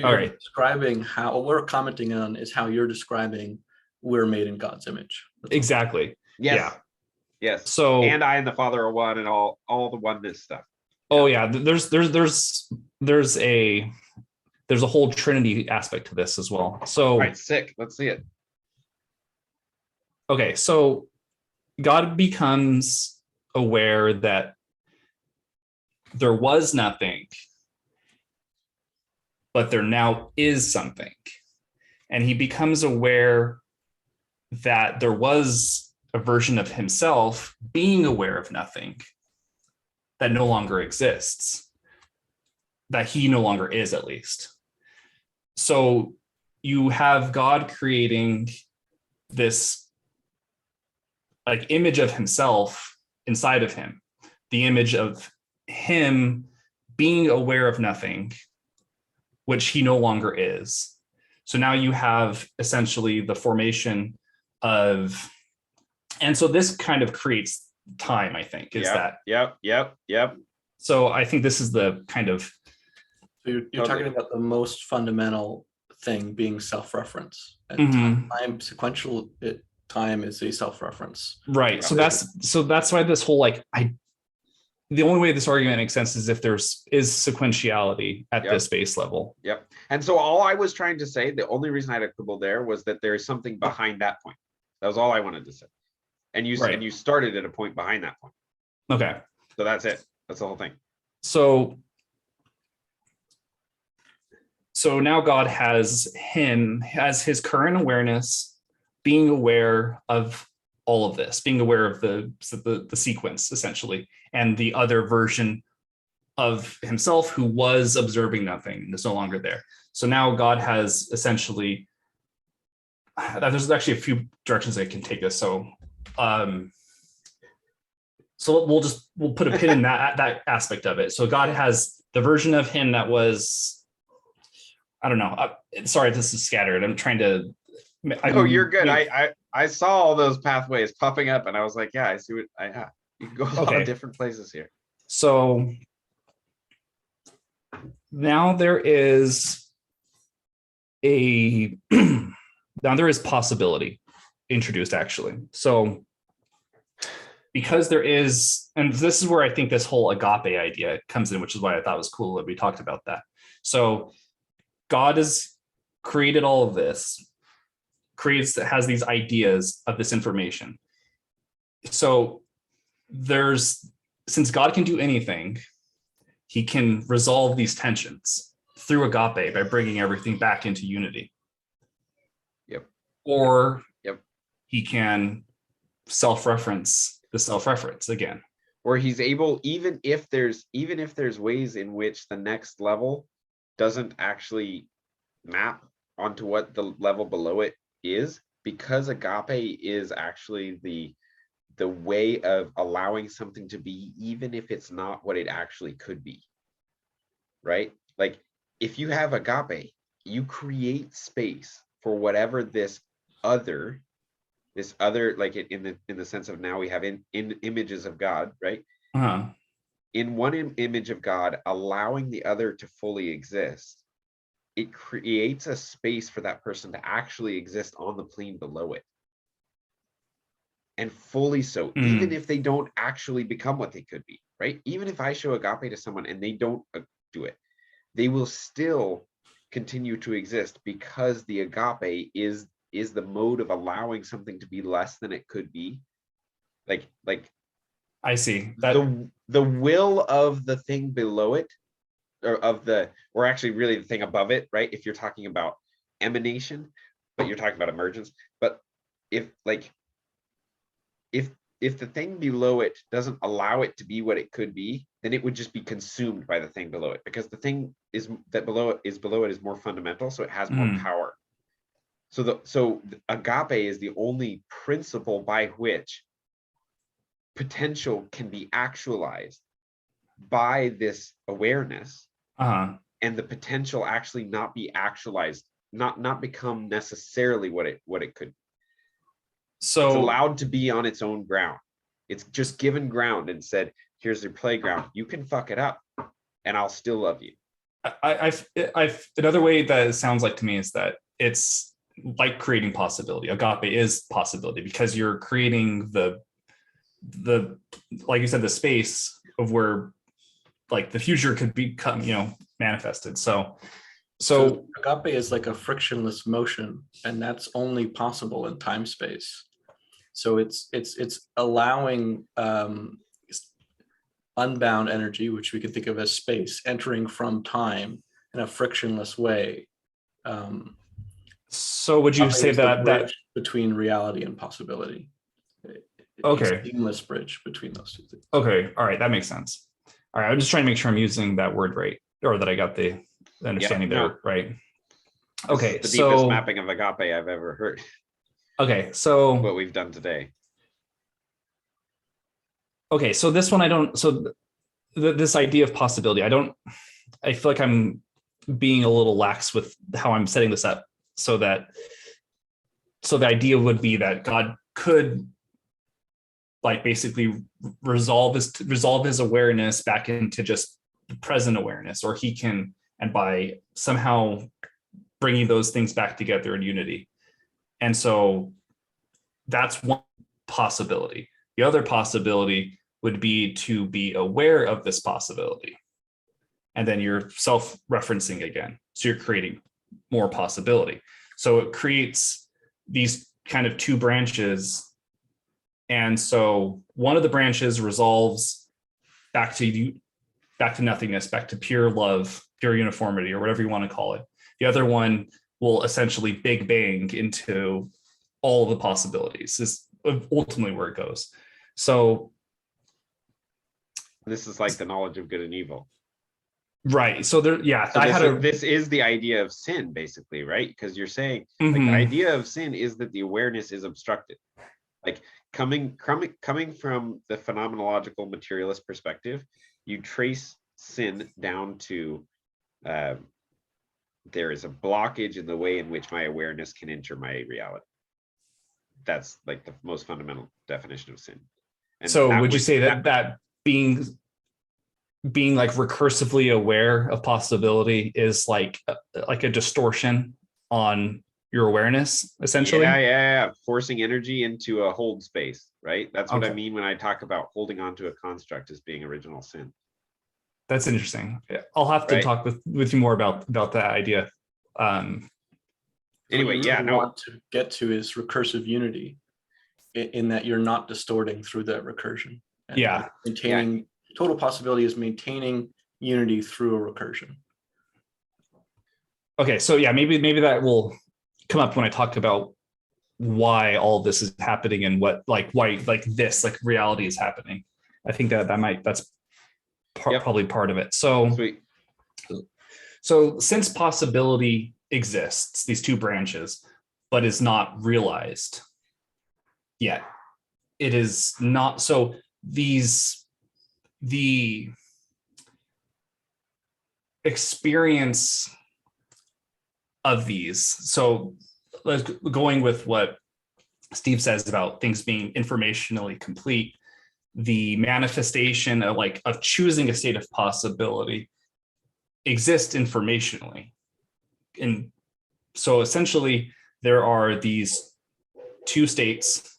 All right. Describing how what we're commenting on is how you're describing we're made in God's image. Exactly. Yes. Yeah. Yes. So and I and the Father are one, and all the oneness stuff. Oh yeah, there's a whole Trinity aspect to this as well. So all right, sick. Let's see it. Okay, so God becomes aware that there was nothing, but there now is something. And he becomes aware that there was a version of himself being aware of nothing that no longer exists, that he no longer is, at least. So you have God creating this like image of himself inside of him, the image of him being aware of nothing, which he no longer is. So now you have essentially the formation of, and so this kind of creates time, I think, is that. Yep. So I think this is the kind of. So you're talking about the most fundamental thing being self-reference, and time sequential time is a self-reference. Right. So that's why this whole like the only way this argument makes sense is if there's sequentiality at Yep. this base level. Yep. And so all I was trying to say, the only reason I had a quibble there was that there is something behind that point. That was all I wanted to say. And you Right. and you started at a point behind that point. Okay. So that's it. That's the whole thing. So now God has his current awareness, being aware of all of this, being aware of the sequence essentially, and the other version of himself who was observing nothing and is no longer there. So now God has essentially, there's actually a few directions I can take this. So we'll put a pin in that aspect of it. So God has the version of him that was, I don't know. Sorry, this is scattered. I'm trying to. Oh, you're good. I saw all those pathways popping up, and I was like, yeah, I see what I have. You can go a lot of different places here. So now there is possibility introduced actually. So because there is, and this is where I think this whole agape idea comes in, which is why I thought it was cool that we talked about that. So God has created all of this, has these ideas of this information. So since God can do anything, he can resolve these tensions through agape by bringing everything back into unity. Yep. Or he can self-reference the self-reference again. Or he's able, even if there's ways in which the next level doesn't actually map onto what the level below it is, because agape is actually the way of allowing something to be, even if it's not what it actually could be, right? Like if you have agape, you create space for whatever this other, like in the sense of now we have in images of God, right? In one image of God, allowing the other to fully exist, it creates a space for that person to actually exist on the plane below it. And fully so, even if they don't actually become what they could be, right? Even if I show agape to someone and they don't do it, they will still continue to exist because the agape is the mode of allowing something to be less than it could be. Like I see that the will of the thing below it, or actually really the thing above it, right? If you're talking about emanation, but you're talking about emergence. But if the thing below it doesn't allow it to be what it could be, then it would just be consumed by the thing below it, because the thing below it is more fundamental, so it has more power. So agape is the only principle by which potential can be actualized by this awareness, and the potential actually not be actualized, not become necessarily what it could. So it's allowed to be on its own ground. It's just given ground and said, here's your playground. You can fuck it up and I'll still love you. I've another way that it sounds like to me is that it's like creating possibility. Agape is possibility because you're creating the like you said, the space of where like the future could become, manifested. So agape is like a frictionless motion, and that's only possible in time space. So it's allowing unbound energy, which we could think of as space, entering from time in a frictionless way. So would you say that between reality and possibility? Okay. It's a seamless bridge between those two things. Okay. All right. That makes sense. All right. I'm just trying to make sure I'm using that word right, or that I got the understanding there right. Okay. This is the deepest mapping of agape I've ever heard. Okay. So what we've done today. Okay. So this one, this idea of possibility, I feel like I'm being a little lax with how I'm setting this up, so the idea would be that God could like basically resolve his awareness back into just the present awareness, or he can, and by somehow bringing those things back together in unity. And so that's one possibility. The other possibility would be to be aware of this possibility. And then you're self-referencing again. So you're creating more possibility. So it creates these kind of two branches. And so one of the branches resolves back to nothingness, back to pure love, pure uniformity, or whatever you want to call it. The other one will essentially big bang into all the possibilities, is ultimately where it goes. So this is like the knowledge of good and evil. Right. So there, yeah, so this is the idea of sin, basically, right? Because you're saying like the idea of sin is that the awareness is obstructed. Like coming from the phenomenological materialist perspective, you trace sin down to there is a blockage in the way in which my awareness can enter my reality. That's like the most fundamental definition of sin. And so would you say that being like recursively aware of possibility is like a distortion on your awareness, essentially? Yeah. Forcing energy into a hold space, right? That's what I mean when I talk about holding on to a construct as being original sin. That's interesting. I'll have to talk with you more about that idea. Anyway, want to get to is recursive unity, in that you're not distorting through that recursion. And maintaining total possibility is maintaining unity through a recursion. Okay, so yeah, maybe that will come up when I talk about why all this is happening and why this reality is happening. I think that's probably part of it. So sweet. So since possibility exists, these two branches, but is not realized yet, it is not. So the experience of these, so going with what Steve says about things being informationally complete, the manifestation of choosing a state of possibility exists informationally. And so essentially there are these two states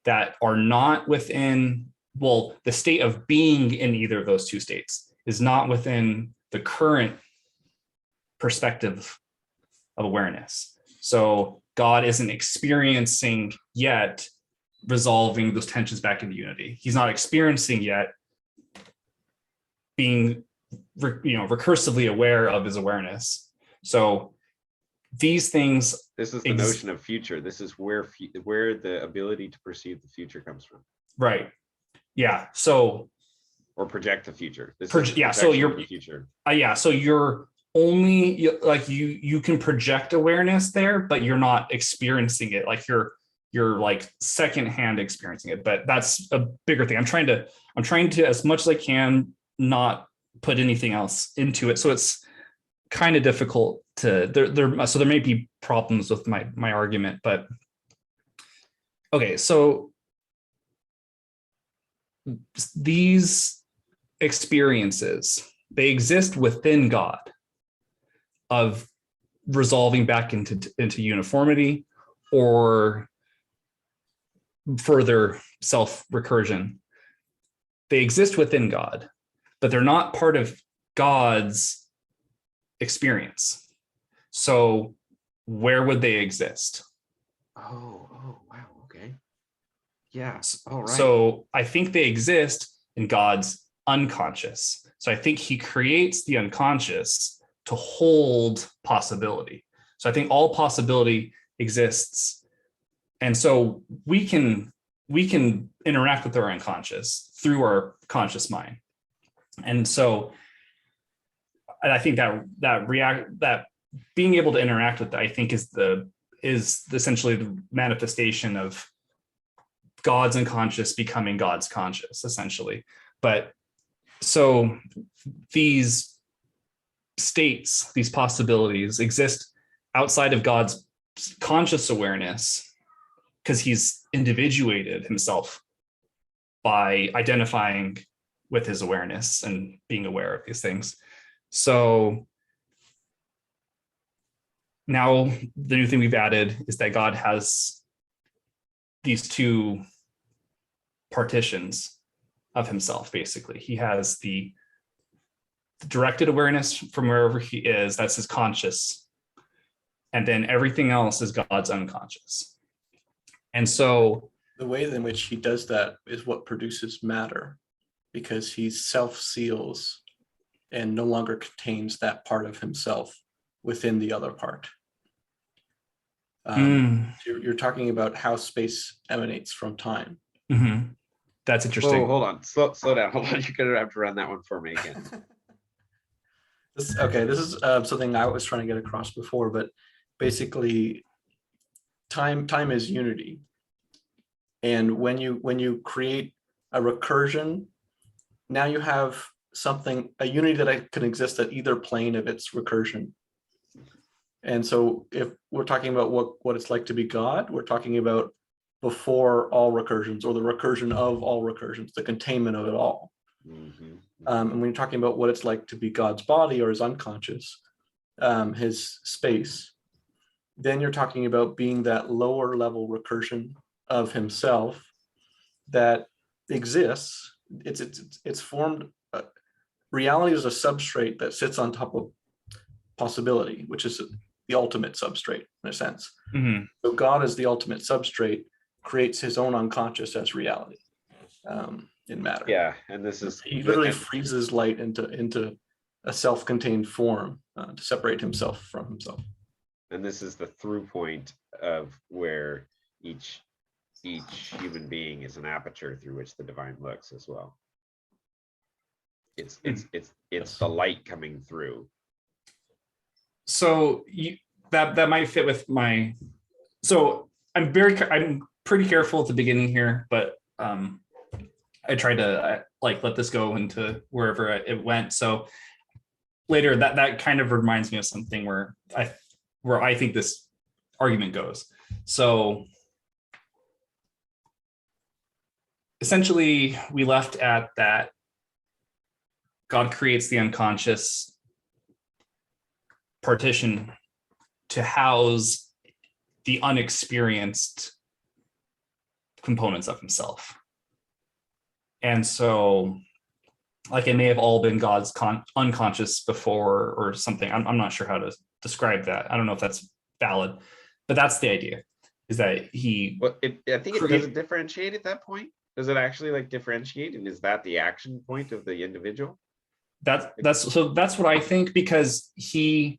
that are not within, well, the state of being in either of those two states is not within the current perspective of awareness. So God isn't experiencing yet resolving those tensions back into unity. He's not experiencing yet being recursively aware of his awareness. So these things, this is the notion of future. This is where the ability to perceive the future comes from. Right. Yeah. So or project the future. So you're the future. So you're only you can project awareness there, but you're not experiencing it. Like you're like secondhand experiencing it. But that's a bigger thing. I'm trying to as much as I can not put anything else into it. So it's kind of difficult to so there may be problems with my argument, but okay, so these experiences, they exist within God of resolving back into uniformity or further self-recursion. They exist within God, but they're not part of God's experience. So where would they exist? Oh, wow, okay. Yeah, all right. So I think they exist in God's unconscious. So I think he creates the unconscious to hold possibility. So I think all possibility exists. And so we can interact with our unconscious through our conscious mind. And so I think that being able to interact with that, I think is essentially the manifestation of God's unconscious becoming God's conscious, essentially. But so these states, these possibilities exist outside of God's conscious awareness because he's individuated himself by identifying with his awareness and being aware of these things. So now the new thing we've added is that God has these two partitions of himself, basically. He has the directed awareness from wherever he is, that's his conscious. And then everything else is God's unconscious. And so the way in which he does that is what produces matter, because he self-seals and no longer contains that part of himself within the other part. You're talking about how space emanates from time. Mm-hmm. That's interesting. Whoa, hold on. Slow down. Hold on. You're going to have to run that one for me again. This is something I was trying to get across before, but basically time is unity. And when you create a recursion, now you have a unity that can exist at either plane of its recursion. And so if we're talking about what it's like to be God, we're talking about before all recursions, or the recursion of all recursions, the containment of it all. Mm-hmm. And when you're talking about what it's like to be God's body, or his unconscious, his space, then you're talking about being that lower level recursion of himself that exists. It's formed. Reality is a substrate that sits on top of possibility, which is the ultimate substrate in a sense. Mm-hmm. So God, as the ultimate substrate, creates his own unconscious as reality in matter. Yeah, and this is he literally freezes light into a self-contained form to separate himself from himself. And this is the through point of where each human being is an aperture through which the divine looks as well. It's the light coming through. So that might fit with my. So I'm pretty careful at the beginning here, but I tried to let this go into wherever it went. So later, that kind of reminds me of something where I think this argument goes. So essentially, we left at that God creates the unconscious partition to house the unexperienced components of himself. And so, it may have all been God's unconscious before or something. I'm not sure how to describe that. I don't know if that's valid, but that's the idea, is that he... Well, I think it doesn't differentiate at that point. Does it actually differentiate? And is that the action point of the individual? That's what I think, because he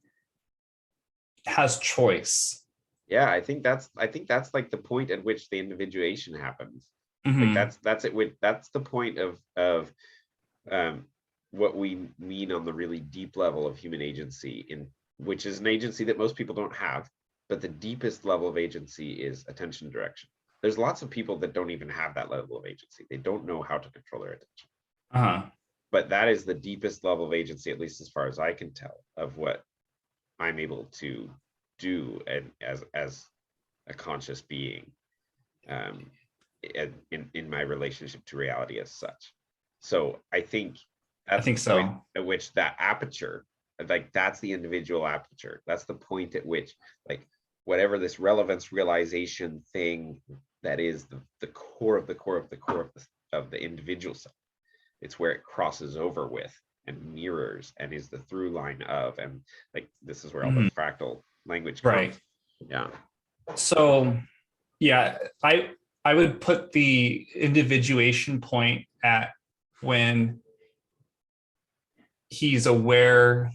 has choice. Yeah, I think that's the point at which the individuation happens. Mm-hmm. That's the point of what we mean on the really deep level of human agency, which is an agency that most people don't have, but the deepest level of agency is attention direction. There's lots of people that don't even have that level of agency. They don't know how to control their attention. Uh-huh. But that is the deepest level of agency, at least as far as I can tell, of what I'm able to do as a conscious being in my relationship to reality as such. So I think that's the point at which that aperture, that's the individual aperture. That's the point at which whatever this relevance realization thing that is the core of the core of the core of the individual self. It's where it crosses over with and mirrors and is the through line of, and this is where all the fractal language comes. Right. Yeah. So yeah, I would put the individuation point at when he's aware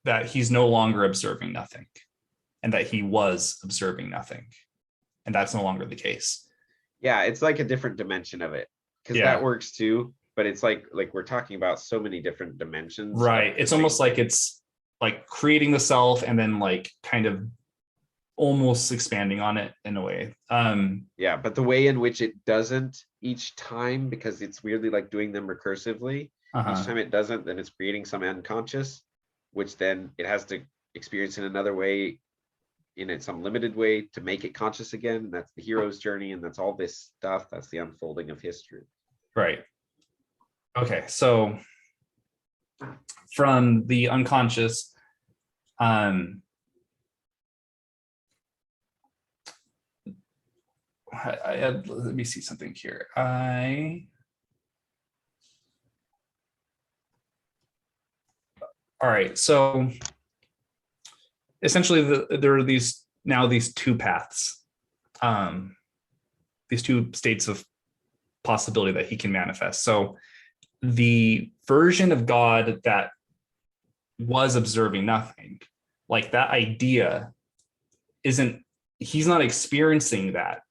that he's no longer observing nothing, and that he was observing nothing, and that's no longer the case. Yeah, it's a different dimension of it, because that works too. But it's like we're talking about so many different dimensions. Right. It's almost like it's creating the self and then kind of almost expanding on it in a way. Yeah, but the way in which it doesn't each time, because it's weirdly doing them recursively. Each time it doesn't, then it's creating some unconscious, which then it has to experience in another way, in some limited way, to make it conscious again. And that's the hero's journey, and that's all this stuff. That's the unfolding of history. Right. Okay, so from the unconscious, let me see something here. All right. So essentially, there are these two paths, these two states of possibility that he can manifest. So the version of God that was observing nothing, like that idea isn't, he's not experiencing that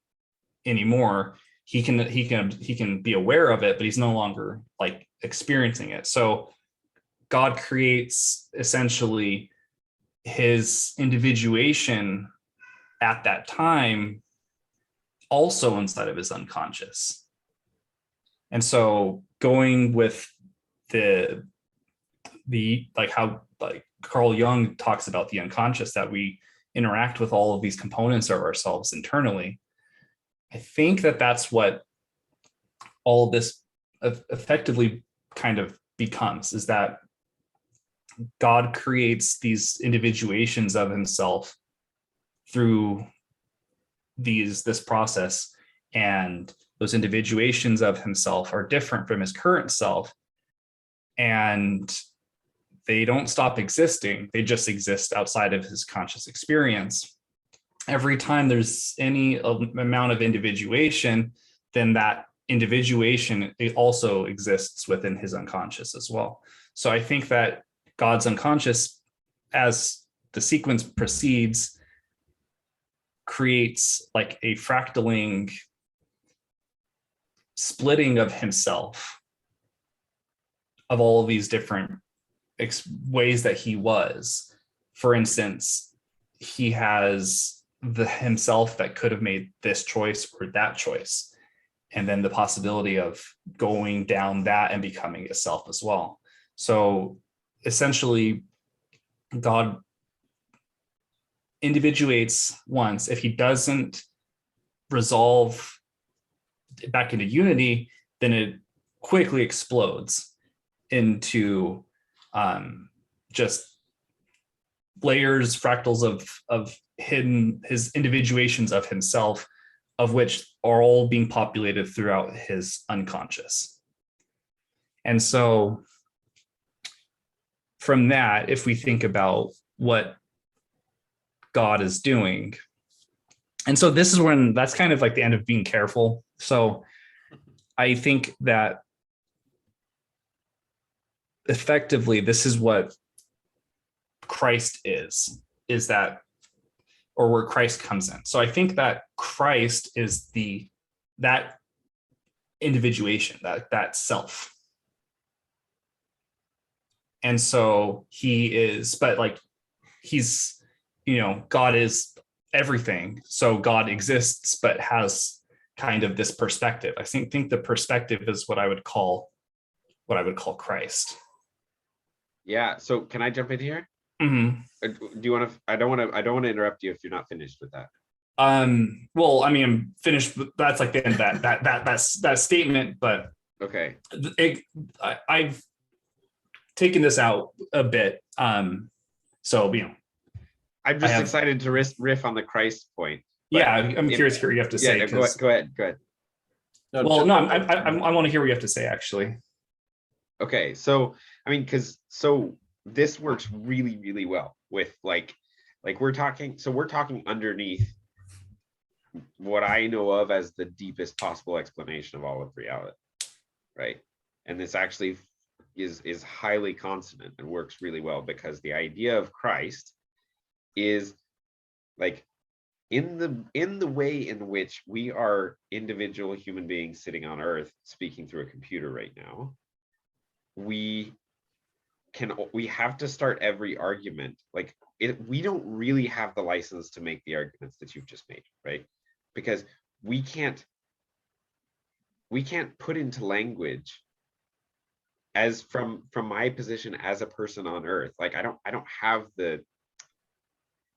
anymore. He can be aware of it, but he's no longer like experiencing it. So God creates essentially his individuation at that time also inside of his unconscious. And so going with the like how like Carl Jung talks about the unconscious, that we interact with all of these components of ourselves internally. I think that that's what all of this effectively kind of becomes, is that God creates these individuations of himself through this process, and those individuations of himself are different from his current self, and they don't stop existing. They just exist outside of his conscious experience. Every time there's any amount of individuation, then that individuation, it also exists within his unconscious as well. So I think that God's unconscious, as the sequence proceeds, creates like a fractaling splitting of himself, of all of these different ways that he was. For instance, he has the himself that could have made this choice or that choice, and then the possibility of going down that and becoming a self as well. So essentially, God individuates once. If he doesn't resolve back into unity, then it quickly explodes into just layers, fractals of hidden, his individuations of himself, of which are all being populated throughout his unconscious. And so from that, if we think about what God is doing, and so this is when, that's kind of like the end of being careful. So I think that effectively this is what Christ is that, or where Christ comes in. So I think that Christ is that individuation, that self. And so he is, but like he's, God is everything. So God exists, but has kind of this perspective. I think the perspective is what I would call Christ. Yeah. So can I jump in here? Mm-hmm. Do you want to? I don't want to interrupt you if you're not finished with that. Well, I mean, I'm finished. That's like the end of that statement. But okay, I've taken this out a bit. So I'm just excited to riff on the Christ point. Yeah, I'm curious to hear what you have to say. Yeah, go ahead. I want to hear what you have to say, actually. Okay, so I mean, so this works really, really well with like we're talking underneath what I know of as the deepest possible explanation of all of reality, right? And this actually is highly consonant and works really well, because the idea of Christ is like in the way in which we are individual human beings sitting on Earth speaking through a computer right now, we have to start every argument like we don't really have the license to make the arguments that you've just made, right? Because we can't put into language, as from my position as a person on Earth, like I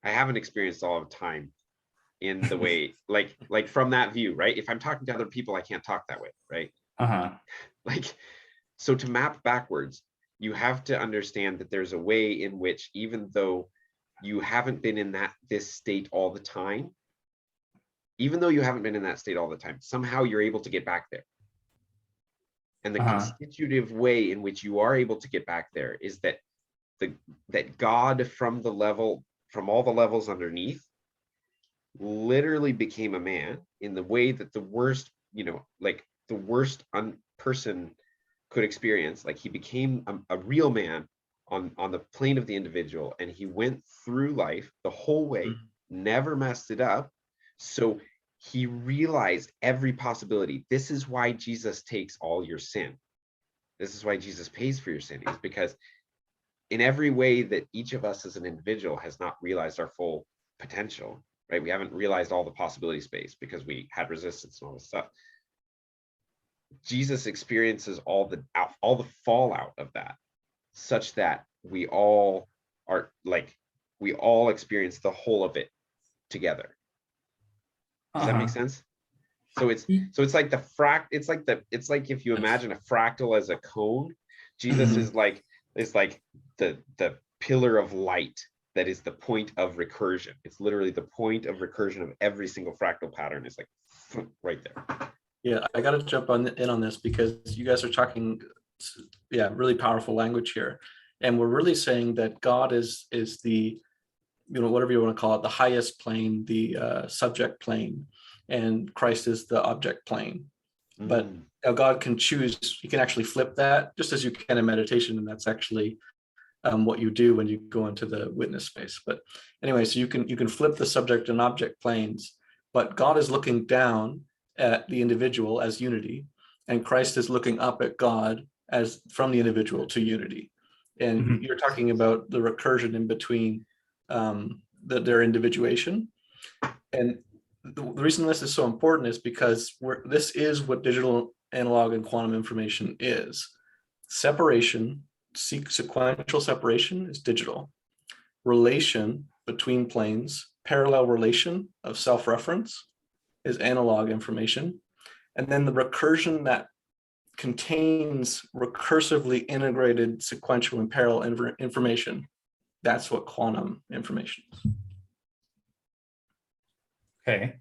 haven't experienced all of time in the way like from that view, right? If I'm talking to other people, I can't talk that way, right? Like, so to map backwards, you have to understand that there's a way in which, even though you haven't been in this state all the time, somehow you're able to get back there. And the constitutive way in which you are able to get back there is that that God from all the levels underneath literally became a man in the way that the worst, like the worst person could experience. Like he became a real man on the plane of the individual, and he went through life the whole way, never messed it up. So he realized every possibility. This is why Jesus takes all your sin. This is why Jesus pays for your sin, is because in every way that each of us as an individual has not realized our full potential, right? We haven't realized all the possibility space because we had resistance and all this stuff. Jesus experiences all the fallout of that, such that we all experience the whole of it together. Does that make sense? So it's like it's like if you imagine a fractal as a cone, Jesus is like the pillar of light that is the point of recursion. It's literally the point of recursion of every single fractal pattern. Is like right there. Yeah, I got to jump in on this because you guys are talking, really powerful language here, and we're really saying that God is the, whatever you want to call it, the highest plane, the subject plane, and Christ is the object plane. But God can choose; He can actually flip that, just as you can in meditation, and that's actually what you do when you go into the witness space. But anyway, so you can flip the subject and object planes, but God is looking down at the individual as unity, and Christ is looking up at God as from the individual to unity. And you're talking about the recursion in between their individuation. And the reason this is so important is because this is what digital, analog, and quantum information is. Separation, sequential separation is digital. Relation between planes, parallel relation of self-reference is analog information. And then the recursion that contains recursively integrated sequential and parallel information, that's what quantum information is. Okay.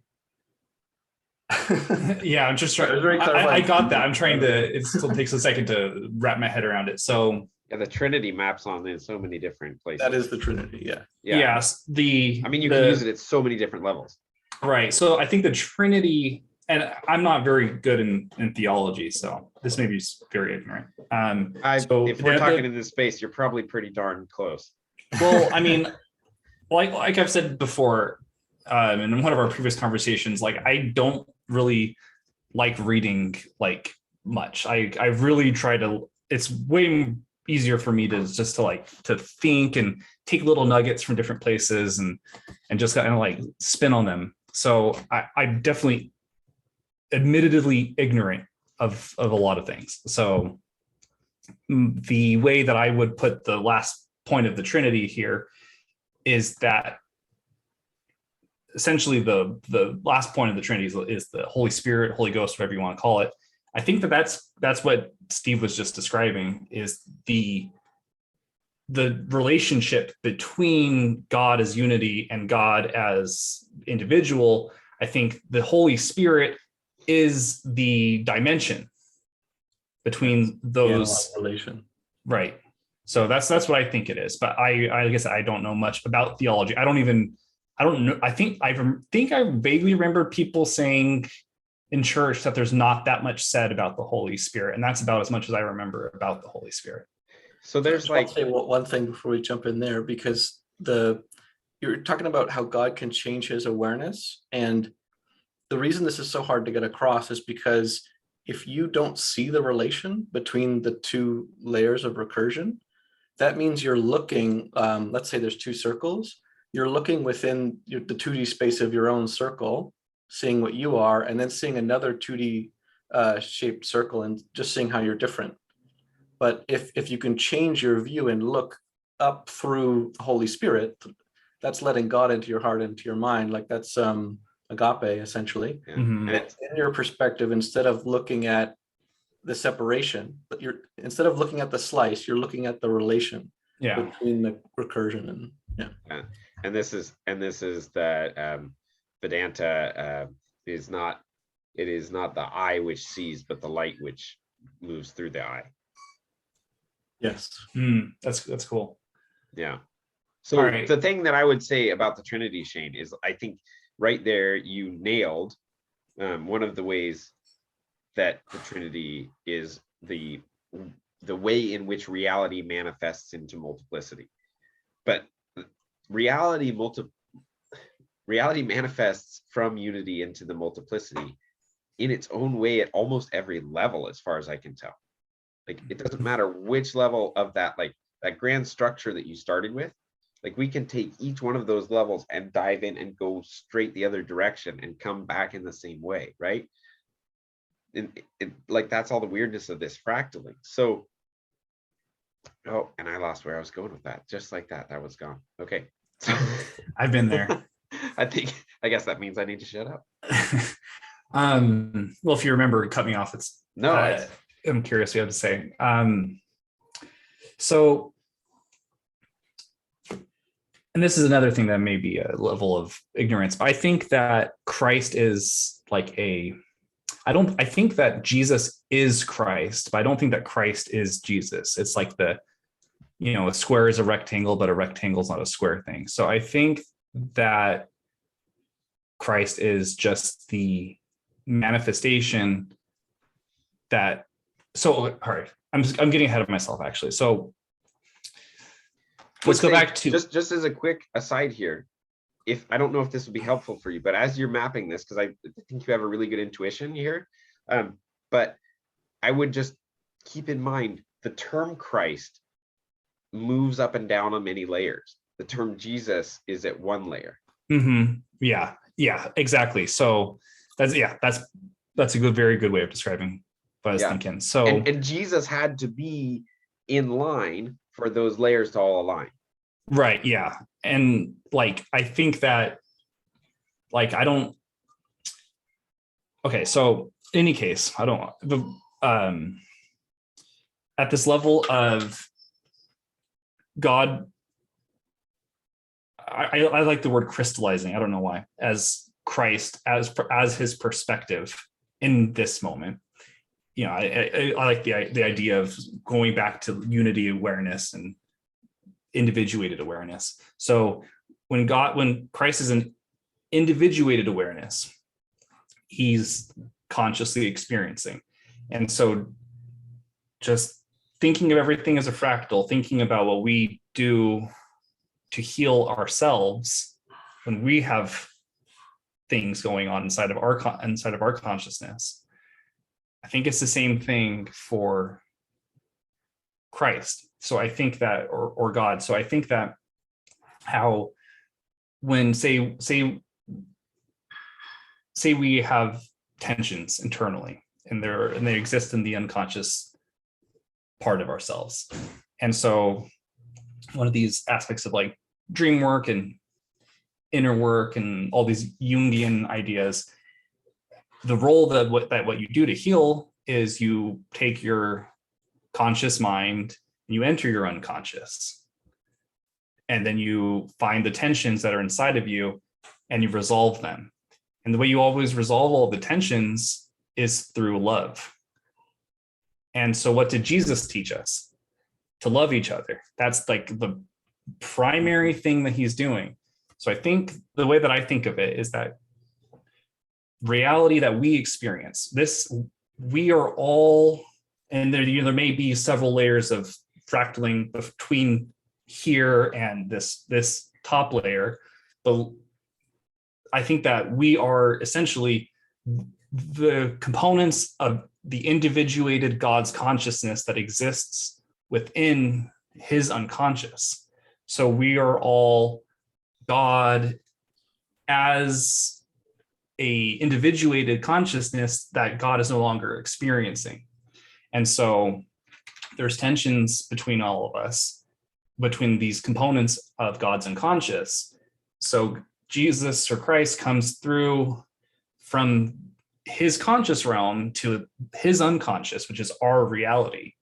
Yeah, I'm just trying. I got that. I'm trying to. It still takes a second to wrap my head around it. So yeah, the Trinity maps on in so many different places. That is the Trinity. Yeah. Yes. You can use it at so many different levels. Right. So I think the Trinity, and I'm not very good in theology, so this may be very ignorant. So if we're talking in this space, you're probably pretty darn close. Well, I mean, like I've said before, in one of our previous conversations, like I don't really like reading like much. I really try to. It's way easier for me to just to think and take little nuggets from different places and just kind of like spin on them. So I'm definitely admittedly ignorant of a lot of things. So the way that I would put the last point of the Trinity here is that essentially the last point of the Trinity is the Holy Spirit, Holy Ghost, whatever you want to call it. I think that's what Steve was just describing, is the relationship between God as unity and God as individual. I think the Holy Spirit is the dimension between those relation. Right. So that's what I think it is. But I guess I don't know much about theology. I don't know. I think I vaguely remember people saying in church that there's not that much said about the Holy Spirit, and that's about as much as I remember about the Holy Spirit. So there's I'll say one thing before we jump in there, because you're talking about how God can change his awareness, and the reason this is so hard to get across is because if you don't see the relation between the two layers of recursion, that means you're looking, let's say there's two circles, you're looking within the 2D space of your own circle, seeing what you are, and then seeing another 2D shaped circle and just seeing how you're different. But if you can change your view and look up through the Holy Spirit, that's letting God into your heart, into your mind. Like that's agape, essentially. Yeah. Mm-hmm. And in your perspective, instead of looking at the separation, but instead of looking at the slice, you're looking at the relation between the recursion and And this is that Vedanta is not the eye which sees, but the light which moves through the eye. Yes. That's cool. Yeah. All So right. the thing that I would say about the Trinity, Shane, is I think right there you nailed one of the ways that the Trinity is the way in which reality manifests into multiplicity. But reality manifests from unity into the multiplicity in its own way at almost every level, as far as I can tell. Like, it doesn't matter which level of that, like that grand structure that you started with, like we can take each one of those levels and dive in and go straight the other direction and come back in the same way, right? And like, that's all the weirdness of this fractaling. So, oh, and I lost where I was going with that. Just like that, that was gone. Okay. I've been there. I guess that means I need to shut up. Well, if you remember, cut me off. It's No, I'm curious what you have to say. So, and this is another thing that may be a level of ignorance, but I think that Christ is like I think that Jesus is Christ, but I don't think that Christ is Jesus. It's like a square is a rectangle, but a rectangle is not a square thing. So I think that Christ is just the manifestation that, so all right, I'm getting ahead of myself actually. So let's go back to just as a quick aside here. If I don't know if this would be helpful for you, but as you're mapping this, because I think you have a really good intuition here, but I would just keep in mind the term Christ moves up and down on many layers. The term Jesus is at one layer. Yeah, exactly. So that's a very good way of describing what I was thinking. So and Jesus had to be in line for those layers to all align. Right. Yeah. And like, I think that, like, I don't, okay. So in any case, I don't, at this level of God, I like the word crystallizing. I don't know why, as Christ, as his perspective in this moment. I like the idea of going back to unity awareness and individuated awareness. So when Christ is an individuated awareness, he's consciously experiencing. And so just thinking of everything as a fractal, thinking about what we do to heal ourselves when we have things going on inside of our consciousness, I think it's the same thing for Christ. So I think that, or God. So I think that how when say we have tensions internally and they exist in the unconscious part of ourselves. And so one of these aspects of like dream work and inner work and all these Jungian ideas, the role that what you do to heal is you take your conscious mind and you enter your unconscious, and then you find the tensions that are inside of you and you resolve them. And the way you always resolve all the tensions is through love. And so what did Jesus teach us? To love each other. That's like the primary thing that he's doing. So I think the way that I think of it is that reality that we experience, we are all, and there may be several layers of fractaling between here and this top layer, but I think that we are essentially the components of the individuated God's consciousness that exists within his unconscious. So we are all God as a individuated consciousness that God is no longer experiencing. And so there's tensions between all of us, between these components of God's unconscious. So Jesus or Christ comes through from his conscious realm to his unconscious, which is our reality,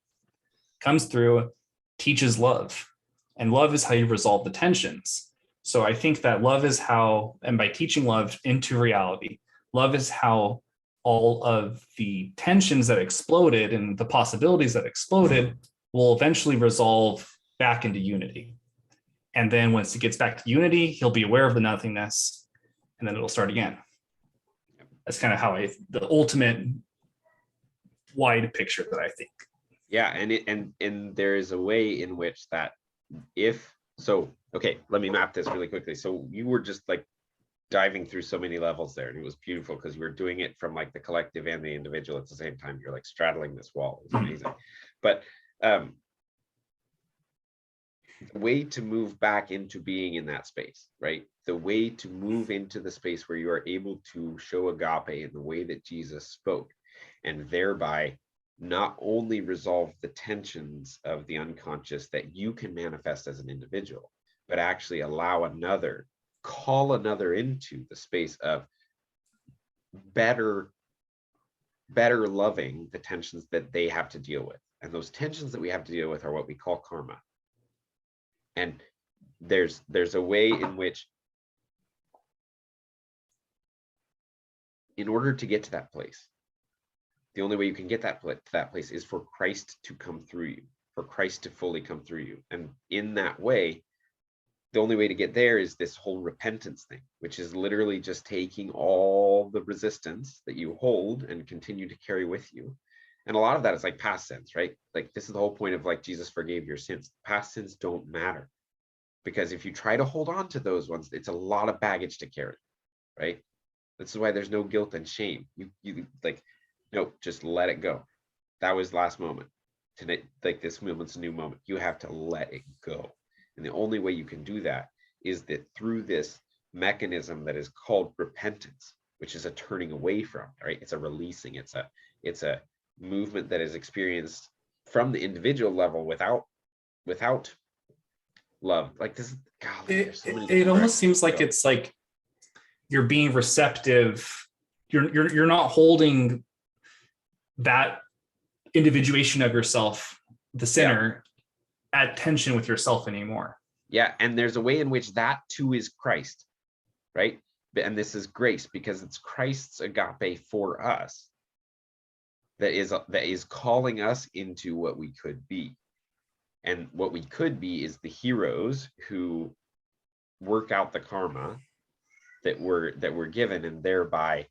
comes through, teaches love. And love is how you resolve the tensions. So I think that love is how, and by teaching love into reality, love is how all of the tensions that exploded and the possibilities that exploded will eventually resolve back into unity. And then once he gets back to unity, he'll be aware of the nothingness, and then it'll start again. That's kind of how the ultimate wide picture that I think. Yeah, and there is a way in which that okay, let me map this really quickly. So you were just like diving through so many levels there, and it was beautiful because you were doing it from like the collective and the individual at the same time. You're like straddling this wall. It's amazing. But the way to move back into being in that space, right? The way to move into the space where you are able to show agape in the way that Jesus spoke, and thereby not only resolve the tensions of the unconscious that you can manifest as an individual, but actually call another into the space of better loving the tensions that they have to deal with. And those tensions that we have to deal with are what we call karma. And there's a way in which, in order to get to that place, the only way you can get to that place is for Christ to come through you, for Christ to fully come through you. And in that way, the only way to get there is this whole repentance thing, which is literally just taking all the resistance that you hold and continue to carry with you. And a lot of that is like past sins, right? Like this is the whole point of like Jesus forgave your sins. Past sins don't matter, because if you try to hold on to those ones, it's a lot of baggage to carry, right? This is why there's no guilt and shame. You like, no, just let it go. That was last moment. Tonight, like this moment's a new moment. You have to let it go. And the only way you can do that is that through this mechanism that is called repentance, which is a turning away from, right? It's a releasing. It's a movement that is experienced from the individual level without love. Like this, golly, it almost seems like it's like you're being receptive. You're not holding that individuation of yourself, the sinner, at tension with yourself anymore. Yeah, and there's a way in which that too is Christ, right? And this is grace, because it's Christ's agape for us that is calling us into what we could be. And what we could be is the heroes who work out the karma that we're given, and thereby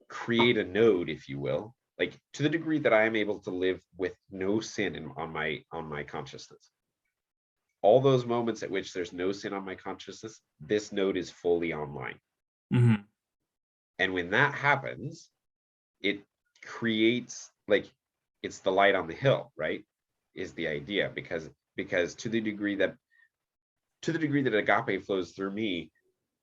create a node, if you will, like to the degree that I am able to live with no sin on my consciousness. All those moments at which there's no sin on my consciousness, this node is fully online. Mm-hmm. And when that happens, it creates, like, it's the light on the hill, right? Is the idea, because to the degree that agape flows through me,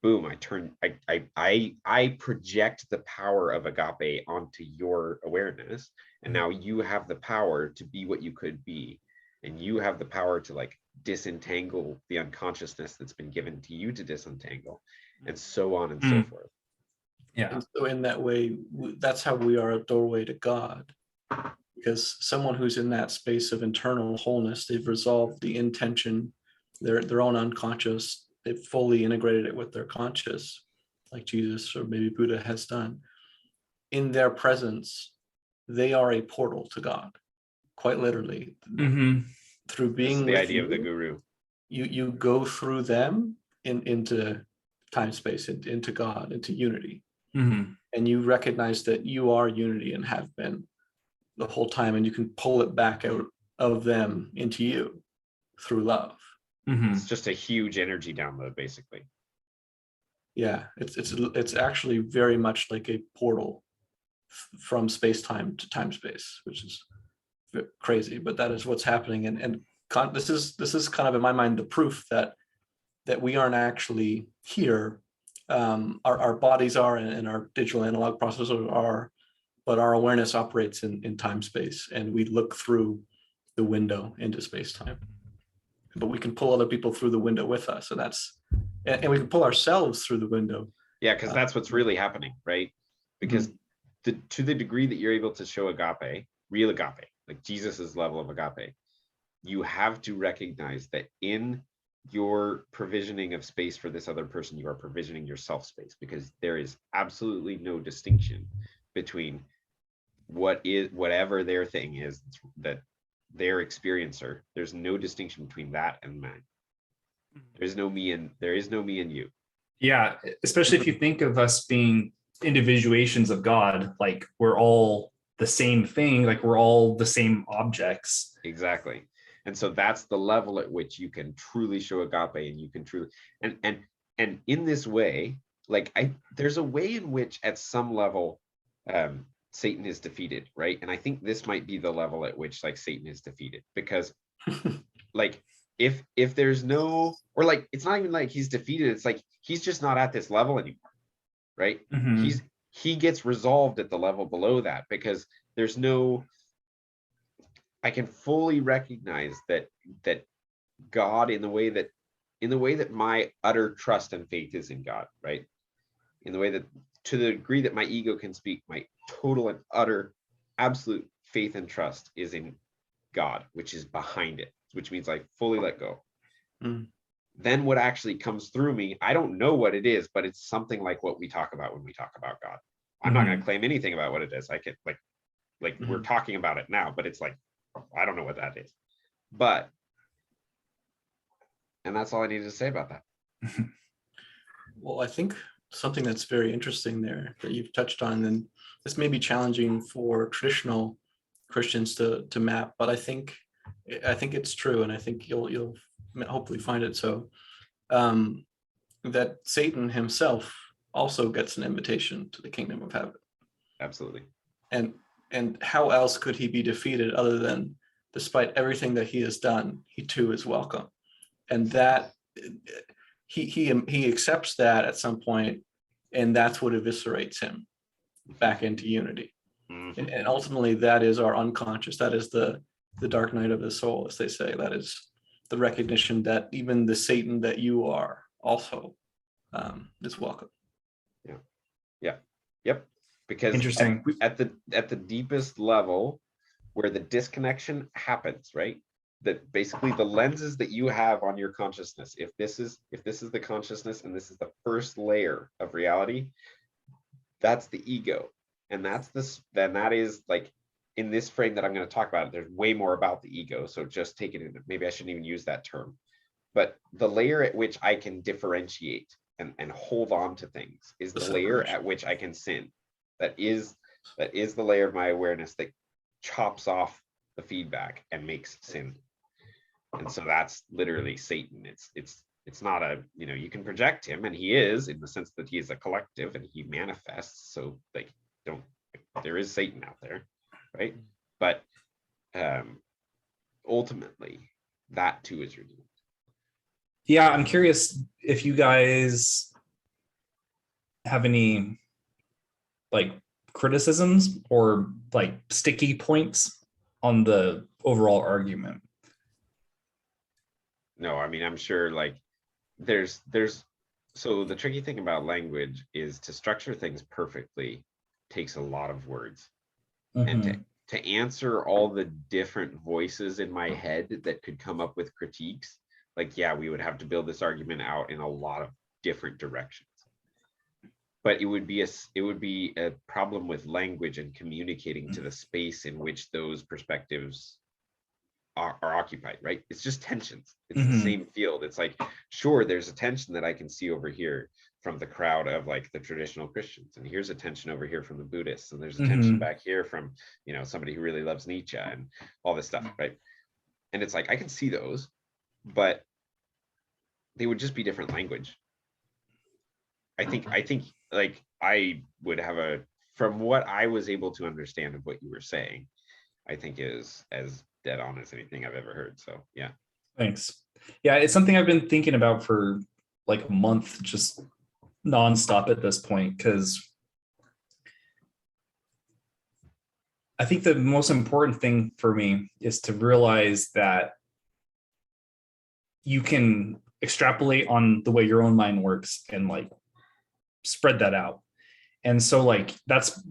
boom, I project the power of agape onto your awareness, and now you have the power to be what you could be, and you have the power to like disentangle the unconsciousness that's been given to you to disentangle, and so on and so forth. Yeah. And so in that way, that's how we are a doorway to God, because someone who's in that space of internal wholeness, they've resolved the intention, their own unconscious, they've fully integrated it with their conscious, like Jesus or maybe Buddha has done. In their presence, they are a portal to God, quite literally. Mm-hmm. Through being the with idea you, of the guru. You go through them into time space, into God, into unity. Mm-hmm. And you recognize that you are unity and have been the whole time, and you can pull it back out of them into you through love. Mm-hmm. It's just a huge energy download, basically. Yeah, it's actually very much like a portal from space-time to time-space, which is crazy, but that is what's happening. And this is kind of, in my mind, the proof that we aren't actually here. Our bodies are, and our digital analog processors are, but our awareness operates in time-space, and we look through the window into space-time. But we can pull other people through the window with us, and we can pull ourselves through the window. Yeah, because that's what's really happening, right? Because to the degree that you're able to show agape, real agape, like Jesus's level of agape, you have to recognize that in your provisioning of space for this other person, you are provisioning yourself space, because there is absolutely no distinction between whatever their thing is, that their experiencer, there's no distinction between that and mine. There's no me and there is no me and you. Yeah, especially if you think of us being individuations of God, like we're all the same thing, like we're all the same objects. Exactly. And so that's the level at which you can truly show agape, and you can truly and in this way, like there's a way in which at some level Satan is defeated, right? And I think this might be the level at which like Satan is defeated, because like if there's no, or like it's not even like he's defeated, it's like he's just not at this level anymore, right? Mhm. He gets resolved at the level below that, because there's no, I can fully recognize that God, in the way that my utter trust and faith is in God, right? In the way that, to the degree that my ego can speak, my total and utter absolute faith and trust is in God, which is behind it, which means I fully let go. Mm. Then what actually comes through me, I don't know what it is, but it's something like what we talk about when we talk about God. I'm not going to claim anything about what it is. I can like we're talking about it now, but it's like, I don't know what that is. But, and that's all I needed to say about that. Well, I think something that's very interesting there that you've touched on, and this may be challenging for traditional Christians to map, but I think it's true, and I think you'll hopefully find it so, that Satan himself also gets an invitation to the kingdom of heaven. Absolutely. And how else could he be defeated other than, despite everything that he has done, he too is welcome, and that he accepts that at some point, and that's what eviscerates him back into unity. Mm-hmm. And ultimately, that is our unconscious. That is the dark night of the soul, as they say. That is the recognition that even the Satan that you are also is welcome. Yep. Because Interesting. at the deepest level, where the disconnection happens, right? That basically the lenses that you have on your consciousness, if this is the consciousness and this is the first layer of reality, that's the ego. And that is like, in this frame that I'm going to talk about, there's way more about the ego. So just take it in, maybe I shouldn't even use that term. But the layer at which I can differentiate and hold on to things is the layer at which I can sin. That is the layer of my awareness that chops off the feedback and makes sin. And so that's literally Satan. It's not a, you can project him, and he is, in the sense that he is a collective and he manifests. So like, there is Satan out there, right? But ultimately that too is redeemed. Yeah, I'm curious if you guys have any like criticisms or like sticky points on the overall argument. No, I mean, I'm sure like there's so the tricky thing about language is to structure things perfectly takes a lot of words. And to answer all the different voices in my head that could come up with critiques, like, yeah, we would have to build this argument out in a lot of different directions. But it would be a problem with language and communicating to the space in which those perspectives are occupied, right? It's just tensions. It's the same field. It's like, sure, there's a tension that I can see over here from the crowd of like the traditional Christians, and here's a tension over here from the Buddhists, and there's a tension back here from somebody who really loves Nietzsche and all this stuff, right? And it's like, I can see those, but they would just be different language. I think like I would have from what I was able to understand of what you were saying, I think is as dead on as anything I've ever heard. So yeah. Thanks. Yeah, it's something I've been thinking about for like a month, just nonstop at this point, because I think the most important thing for me is to realize that you can extrapolate on the way your own mind works and like spread that out. And so like that's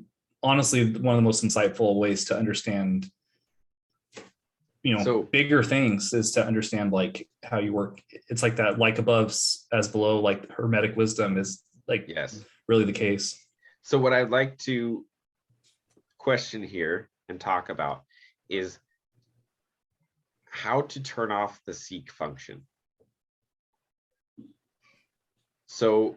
honestly one of the most insightful ways to understand bigger things, is to understand like how you work. It's like that, like above as below, like hermetic wisdom is like, yes, really the case. So what I'd like to question here and talk about is how to turn off the seek function. So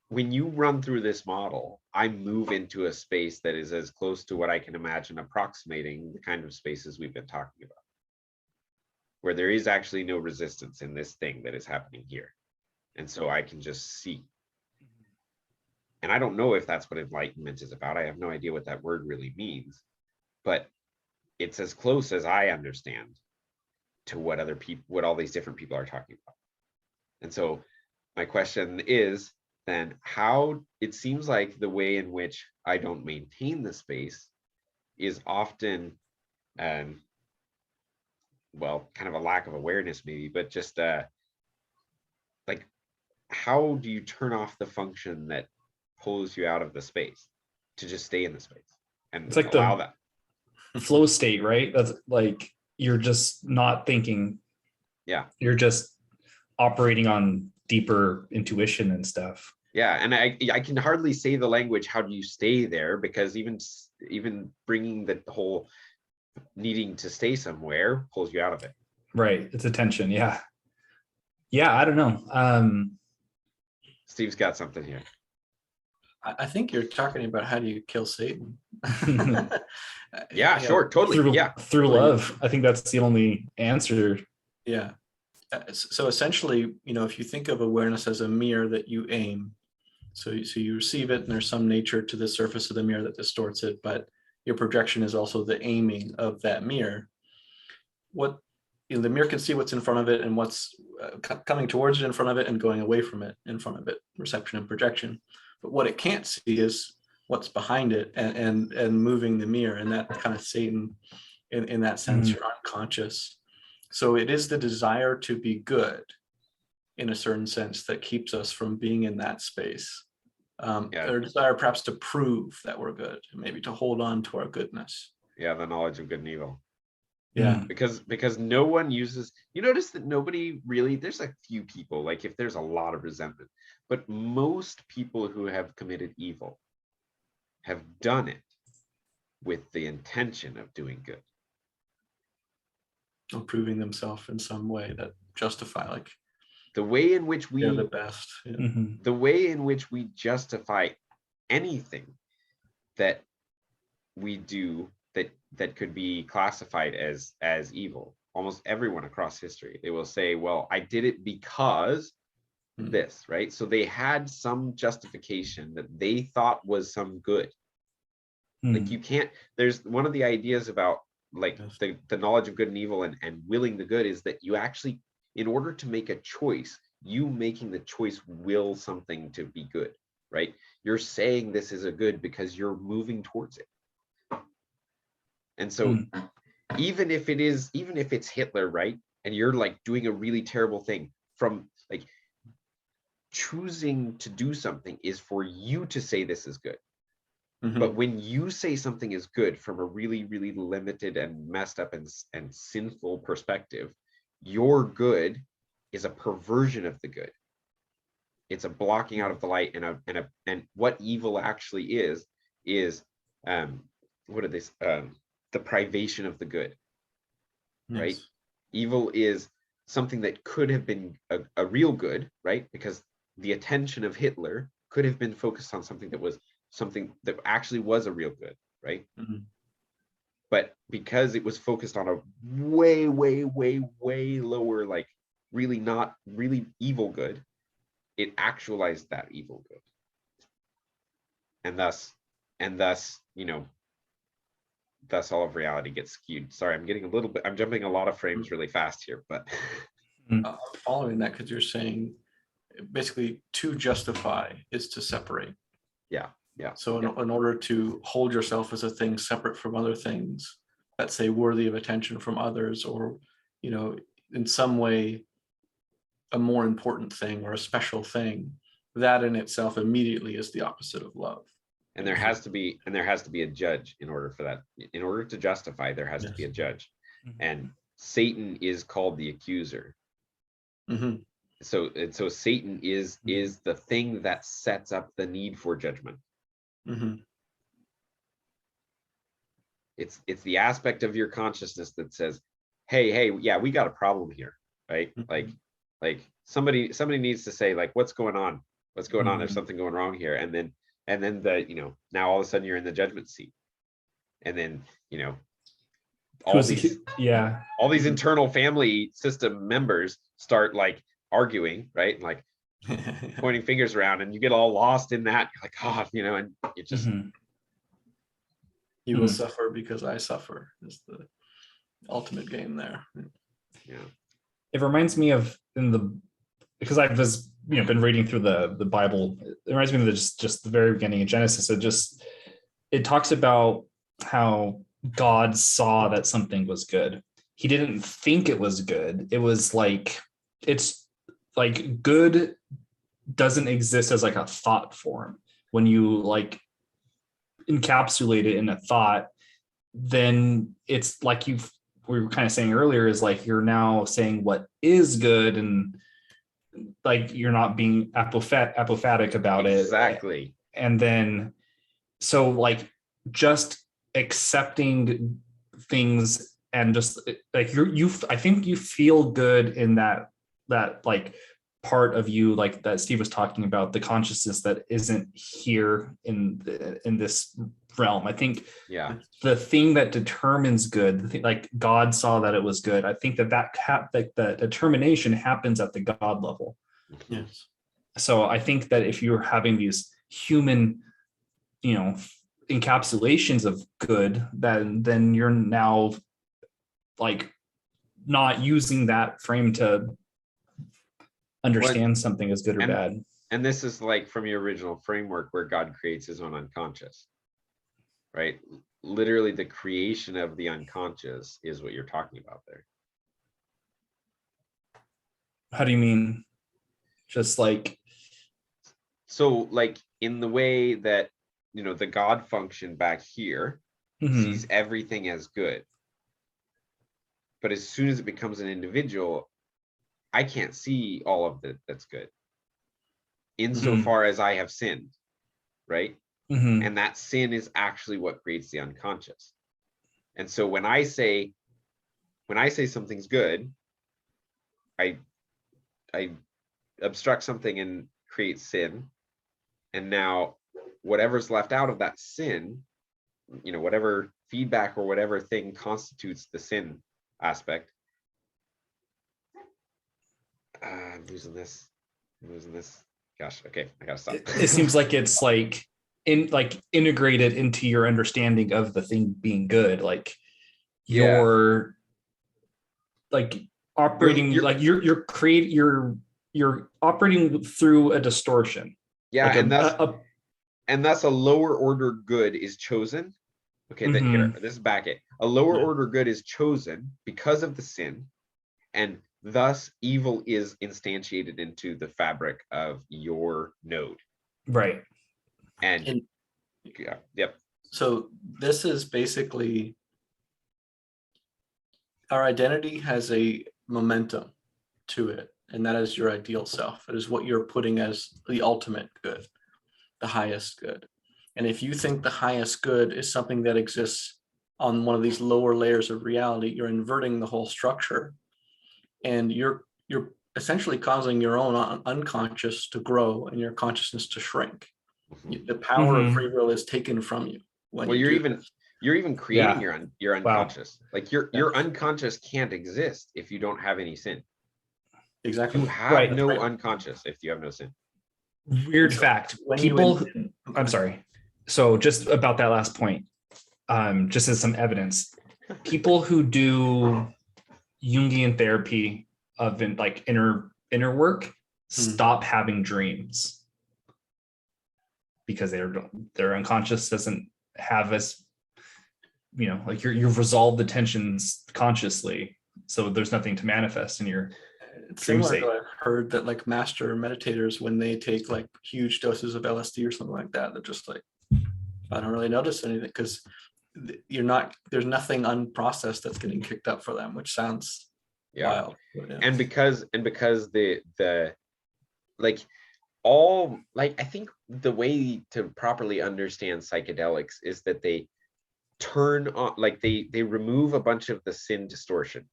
when you run through this model, I move into a space that is as close to what I can imagine approximating the kind of spaces we've been talking about, where there is actually no resistance in this thing that is happening here. And so I can just see. And I don't know if that's what enlightenment is about. I have no idea what that word really means, but it's as close as I understand to what other people, what all these different people are talking about. And so my question is then, how it seems like the way in which I don't maintain the space is often, well, kind of a lack of awareness maybe, but just like, how do you turn off the function that pulls you out of the space to just stay in the space and It's like allow the that? flow state, right? That's like you're just not thinking. Yeah. You're just operating on deeper intuition and stuff. Yeah, and I can hardly say the language, how do you stay there, because even bringing the whole needing to stay somewhere pulls you out of it. Right. It's attention. Yeah. Yeah, I don't know. Steve's got something here. I think you're talking about how do you kill Satan. Yeah, sure, totally. Through love. I think that's the only answer. Yeah. So essentially, if you think of awareness as a mirror that you aim, so you receive it and there's some nature to the surface of the mirror that distorts it, but your projection is also the aiming of that mirror. The mirror can see what's in front of it and what's coming towards it in front of it and going away from it in front of it, perception and projection. But what it can't see is what's behind it and moving the mirror, and that kind of Satan in that sense, you're unconscious. So it is the desire to be good in a certain sense that keeps us from being in that space. Or desire perhaps to prove that we're good, maybe to hold on to our goodness. Yeah, the knowledge of good and evil. Yeah. Because no one uses, you notice that nobody really, there's a few people, like if there's a lot of resentment, but most people who have committed evil have done it with the intention of doing good. Or proving themselves in some way that justify, like the way in which they're the best. Yeah. The way in which we justify anything that we do that could be classified as evil, almost everyone across history, they will say, well, I did it because this, right? So they had some justification that they thought was some good. Like you can't, there's one of the ideas about like the knowledge of good and evil and willing the good is that you actually, in order to make a choice, you making the choice will something to be good, right? You're saying this is a good because you're moving towards it. And so even if it's Hitler, right? And you're like doing a really terrible thing, from like choosing to do something is for you to say this is good. But when you say something is good from a really, really limited and messed up and sinful perspective, your good is a perversion of the good. It's a blocking out of the light, and what evil actually is what are these? The privation of the good, right? Evil is something that could have been a real good, right? Because the attention of Hitler could have been focused on something that actually was a real good, right? But because it was focused on a way, way, way, way lower, like really not really evil good, it actualized that evil good. And thus, thus all of reality gets skewed. Sorry, I'm jumping a lot of frames really fast here, but I'm following that because you're saying basically to justify is to separate. Yeah. So in order to hold yourself as a thing separate from other things, let's say worthy of attention from others, or in some way a more important thing or a special thing, that in itself immediately is the opposite of love. And there has to be a judge in order for that. In order to justify, there has to be a judge. And Satan is called the accuser. So Satan is the thing that sets up the need for judgment. It's the aspect of your consciousness that says, hey, yeah, we got a problem here, right? Like Like somebody needs to say like, what's going on? What's going on? There's Mhm. something going wrong here. And then the, you know, now all of a sudden you're in the judgment seat. And then, you know, all Who's these yeah. all these internal family system members start like arguing, right? And like pointing fingers around, and you get all lost in that. You're like, oh, you know, and it just Mhm. You will Hmm. suffer because I suffer is the ultimate game there. yeah. It reminds me of because I've just been reading through the Bible. It reminds me of just the very beginning of Genesis. It talks about how God saw that something was good. He didn't think it was good. It was like it's like good doesn't exist as like a thought form. When you like encapsulate it in a thought, then it's like we were kind of saying earlier, is like you're now saying what is good, and like you're not being apophatic about it. Exactly. And then so like just accepting things, and just like I think you feel good in that like part of you, like that Steve was talking about, the consciousness that isn't here in this realm. I think Yeah. the thing that determines good, like God saw that it was good, I think like the determination happens at the God level. Yes. So I think that if you're having these human, encapsulations of good, then you're now like not using that frame to understand something as good or bad. And this is like from your original framework where God creates his own unconscious, right? Literally the creation of the unconscious is what you're talking about there. How do you mean? Just like, so like in the way that, the God function back here sees everything as good. But as soon as it becomes an individual, I can't see all of it that's good. Insofar as I have sinned, right? And that sin is actually what creates the unconscious. And so when I say something's good, I obstruct something and create sin. And now whatever's left out of that sin, whatever feedback or whatever thing constitutes the sin aspect. I'm losing this. Gosh, okay, I gotta stop. It seems like it's like integrated into your understanding of the thing being good. Like you're like operating, you're operating through a distortion. Yeah, like and thus a lower order good is chosen. Okay, here, this is back it. A lower order good is chosen because of the sin, and thus evil is instantiated into the fabric of your node. Right. And yeah, yep. So this is basically our identity has a momentum to it, and that is your ideal self. It is what you're putting as the ultimate good, the highest good. And if you think the highest good is something that exists on one of these lower layers of reality, you're inverting the whole structure, and you're essentially causing your own unconscious to grow and your consciousness to shrink. The power of free will is taken from you when you're even creating your unconscious. Wow. Like your unconscious can't exist if you don't have any sin. Exactly. You have no unconscious if you have no sin. Weird fact. I'm sorry. So just about that last point, just as some evidence, people who do Jungian therapy of like inner work stop having dreams because their unconscious doesn't have as, like you've resolved the tensions consciously, so there's nothing to manifest in your dream state. I've heard that like master meditators, when they take like huge doses of LSD or something like that, they're just like, I don't really notice anything because there's nothing unprocessed that's getting kicked up for them, which sounds wild. And because the like all, like, I think the way to properly understand psychedelics is that they turn on, like they remove a bunch of the sin distortion,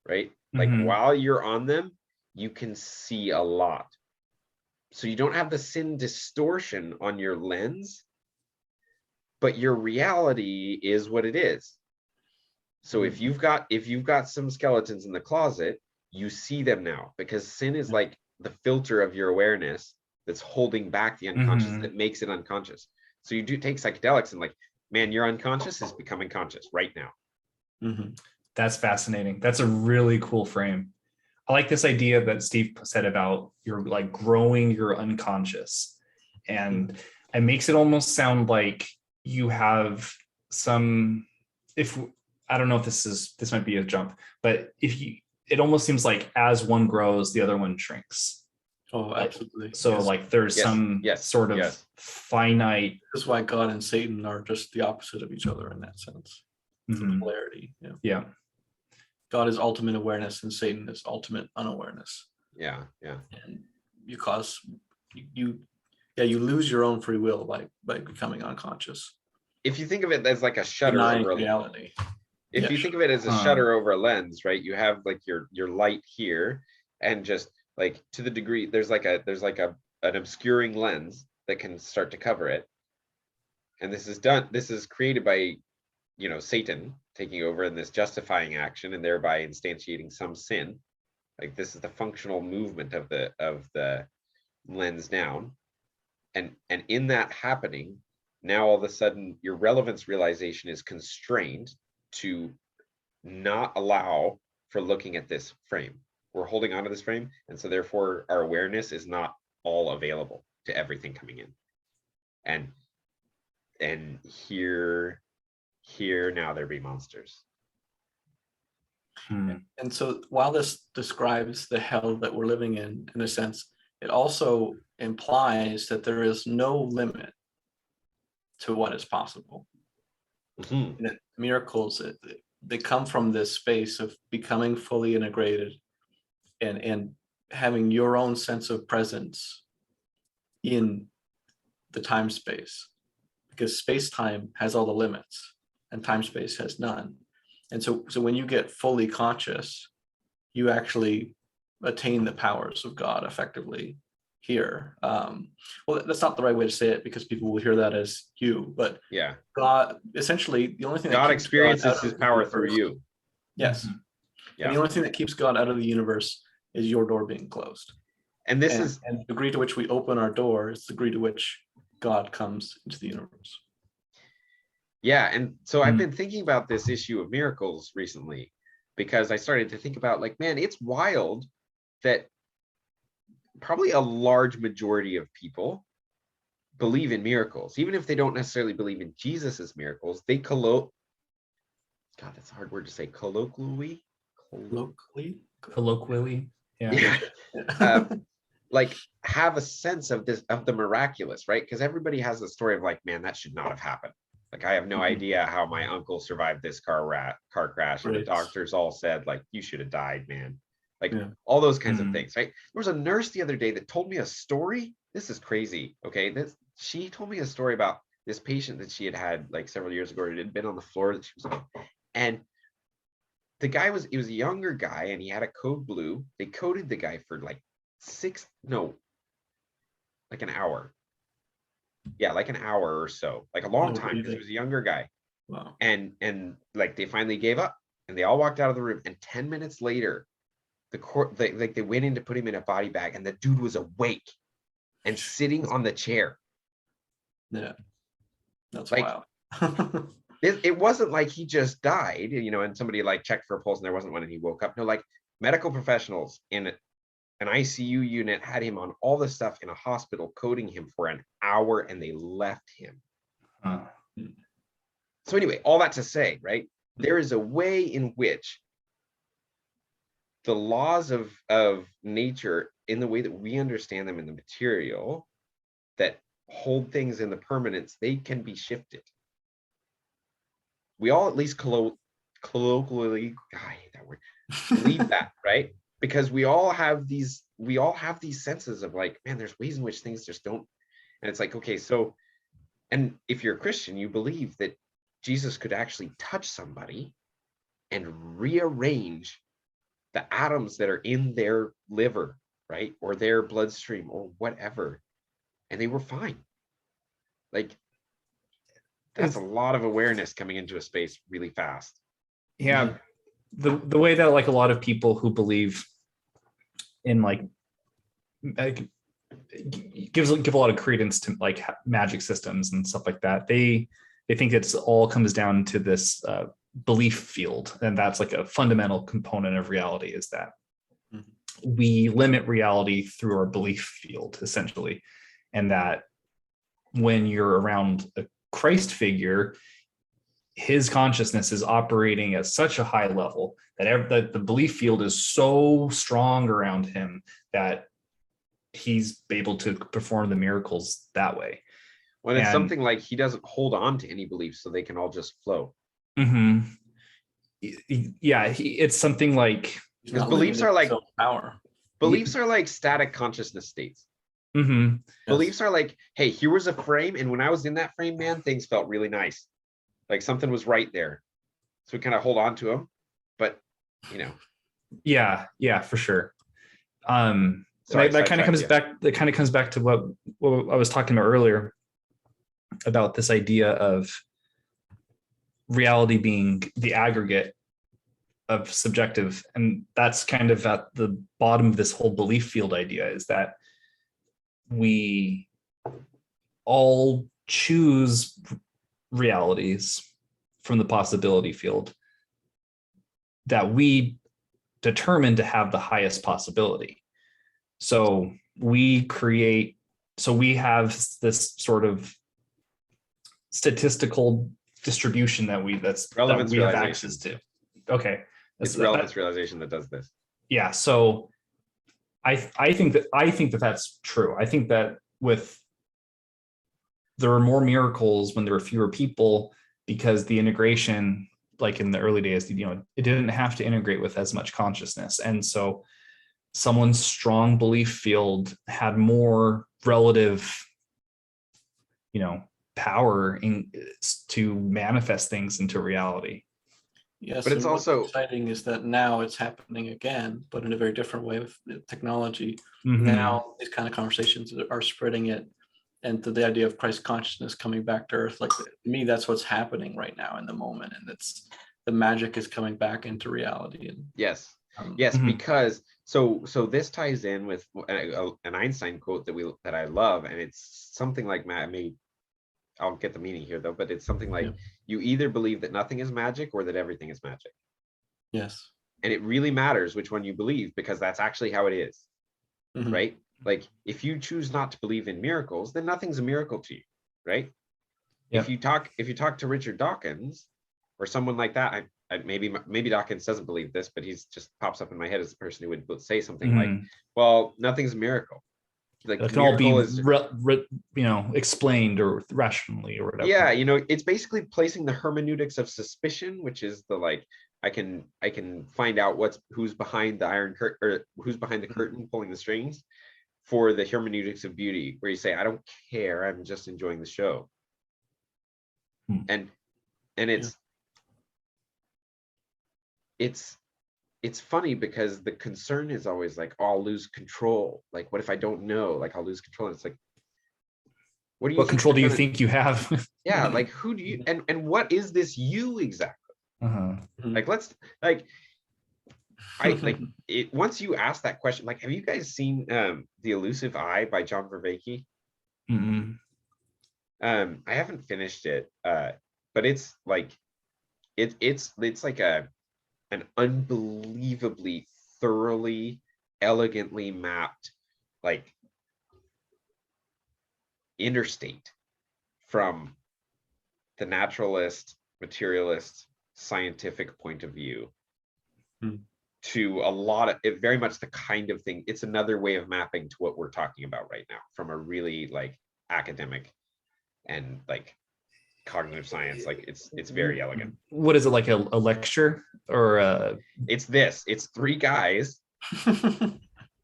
right? Like while you're on them, you can see a lot. So you don't have the sin distortion on your lens, but your reality is what it is. So if you've got some skeletons in the closet, you see them now, because sin is like the filter of your awareness that's holding back the unconscious, that makes it unconscious. So you do take psychedelics and like, man, your unconscious is becoming conscious right now. That's fascinating. That's a really cool frame. I like this idea that Steve said about you're like growing your unconscious, and it makes it almost sound like you have some, if I don't know if this might be a jump, but it almost seems like as one grows, the other one shrinks. Oh, absolutely. So yes. Like there's some sort of finite. That's why God and Satan are just the opposite of each other in that sense. The polarity. Yeah. God is ultimate awareness and Satan is ultimate unawareness. Yeah. And you lose your own free will by becoming unconscious. If you think of it as like a shutter over reality. If you think of it as a shutter over a lens, right? You have like your light here, and just like to the degree there's an obscuring lens that can start to cover it. And this is created by, Satan taking over in this justifying action and thereby instantiating some sin. Like this is the functional movement of the lens down. And in that happening, now all of a sudden your relevance realization is constrained to not allow for looking at this frame. We're holding onto this frame, and so therefore our awareness is not all available to everything coming in. And here now there be monsters. And so while this describes the hell that we're living in a sense, it also implies that there is no limit to what is possible. And miracles, they come from this space of becoming fully integrated and having your own sense of presence in the time space, because space-time has all the limits and time space has none. And so when you get fully conscious, you actually attain the powers of God effectively here. Well, that's not the right way to say it, because people will hear that as you, but God, essentially the only thing God experiences his power through you. Yes. And the only thing that keeps God out of the universe is your door being closed. And this is the degree to which we open our door is the degree to which God comes into the universe. Yeah, and so I've been thinking about this issue of miracles recently, because I started to think about, like, man, it's wild that probably a large majority of people believe in miracles, even if they don't necessarily believe in Jesus's miracles. They God, that's a hard word to say. Colloquially, yeah. Like have a sense of the miraculous, right? Because everybody has a story of like, man, that should not have happened. Like, I have no idea how my uncle survived this car crash, and the doctors all said, like, you should have died, man. Like all those kinds of things, right? There was a nurse the other day that told me a story. This is crazy. Okay, she told me a story about this patient that she had like several years ago. It had been on the floor that she was on, and the guy was a younger guy, and he had a code blue. They coded the guy for like an hour. Yeah, like an hour or so, like a long time, because he was a younger guy. Wow. And like they finally gave up, and they all walked out of the room. And 10 minutes later, the court they went in to put him in a body bag, and the dude was awake and sitting on the chair. Yeah, that's like, wild. It wasn't like he just died, and somebody like checked for a pulse and there wasn't one and he woke up. No, like medical professionals in an ICU unit had him on all this stuff in a hospital, coding him for an hour, and they left him. So anyway, all that to say, right, there is a way in which the laws of nature, in the way that we understand them in the material, that hold things in the permanence, they can be shifted. We all at least colloquially, I hate that word, believe that, right? Because we all have these senses of like, man, there's ways in which things just don't. And it's like, okay, so, and if you're a Christian, you believe that Jesus could actually touch somebody and rearrange the atoms that are in their liver, right, or their bloodstream or whatever, and they were fine. Like, that's a lot of awareness coming into a space really fast. Yeah, the way that like a lot of people who believe in like give a lot of credence to like magic systems and stuff like that, they think it's all comes down to this belief field, and that's like a fundamental component of reality, is that we limit reality through our belief field essentially, and that when you're around a Christ figure, his consciousness is operating at such a high level that the belief field is so strong around him that he's able to perform the miracles that way. When it's something like he doesn't hold on to any beliefs, so they can all just flow. Mm-hmm. Yeah, it's something like, because beliefs are like power. Beliefs are like static consciousness states. Mm-hmm. Beliefs are like, hey, here was a frame, and when I was in that frame, man, things felt really nice. Like something was right there. So we kind of hold on to them, but you know. Yeah, for sure. Sorry, that kind of comes back. That kind of comes back to what I was talking about earlier about this idea of reality being the aggregate of subjective, and that's kind of at the bottom of this whole belief field idea, is that we all choose realities from the possibility field that we determine to have the highest possibility. So we have this sort of statistical distribution that we have access to. Okay. It's relevance realization that does this. Yeah. So I think that that's true. I think that there are more miracles when there are fewer people, because the integration, like in the early days, it didn't have to integrate with as much consciousness. And so someone's strong belief field had more relative, power to manifest things into reality. Yes, but it's also exciting is that now it's happening again, but in a very different way with technology. Mm-hmm. Now these kind of conversations are spreading it, and to the idea of Christ consciousness coming back to earth. Like, to me, that's what's happening right now in the moment, and it's the magic is coming back into reality. And yes, mm-hmm. because so this ties in with an Einstein quote that I love, and it's something like, I'll get the meaning here though, but it's something like, you either believe that nothing is magic or that everything is magic. Yes. And it really matters which one you believe, because that's actually how it is. Mm-hmm. Right? Like, if you choose not to believe in miracles, then nothing's a miracle to you, right? Yep. If you talk to Richard Dawkins or someone like that, maybe Dawkins doesn't believe this, but he's just pops up in my head as a person who would say something like, well, nothing's a miracle. Like, it can all be explained or rationally or whatever. Yeah, it's basically placing the hermeneutics of suspicion, which is the like, I can find out who's behind the iron curtain, or who's behind the curtain pulling the strings, for the hermeneutics of beauty, where you say, I don't care, I'm just enjoying the show. And it's funny, because the concern is always like, oh, I'll lose control. Like, what if I don't know? Like, I'll lose control. And it's like, what control do you think you have? Yeah, like, who do you and what is this you exactly? Like, once you ask that question, like, have you guys seen The Elusive Eye by John Vervaeke? I haven't finished it, but it's like it's like an unbelievably thoroughly, elegantly mapped, like, interstate from the naturalist, materialist, scientific point of view to a lot of it, very much the kind of thing. It's another way of mapping to what we're talking about right now, from a really like academic and like cognitive science. Like, it's very elegant. What is it, like a lecture or it's three guys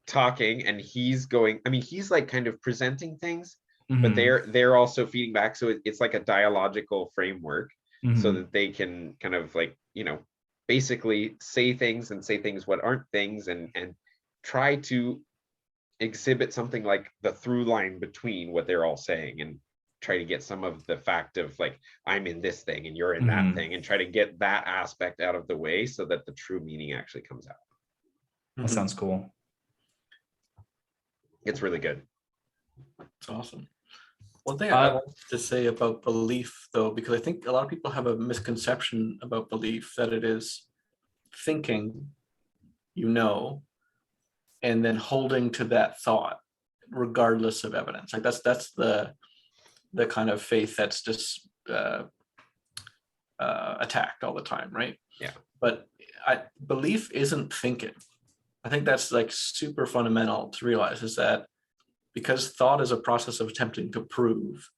talking, and he's going, he's like kind of presenting things, but they're also feeding back, so it's like a dialogical framework, so that they can kind of like basically say things what aren't things, and try to exhibit something like the through line between what they're all saying, and try to get some of the fact of like, I'm in this thing and you're in that thing, and try to get that aspect out of the way so that the true meaning actually comes out. That sounds cool. It's really good. It's awesome. One thing I want to say about belief, though, because I think a lot of people have a misconception about belief, that it is thinking, and then holding to that thought regardless of evidence. Like that's the kind of faith that's just attacked all the time, right? Yeah. But belief isn't thinking. I think that's like super fundamental to realize, is that because thought is a process of attempting to prove,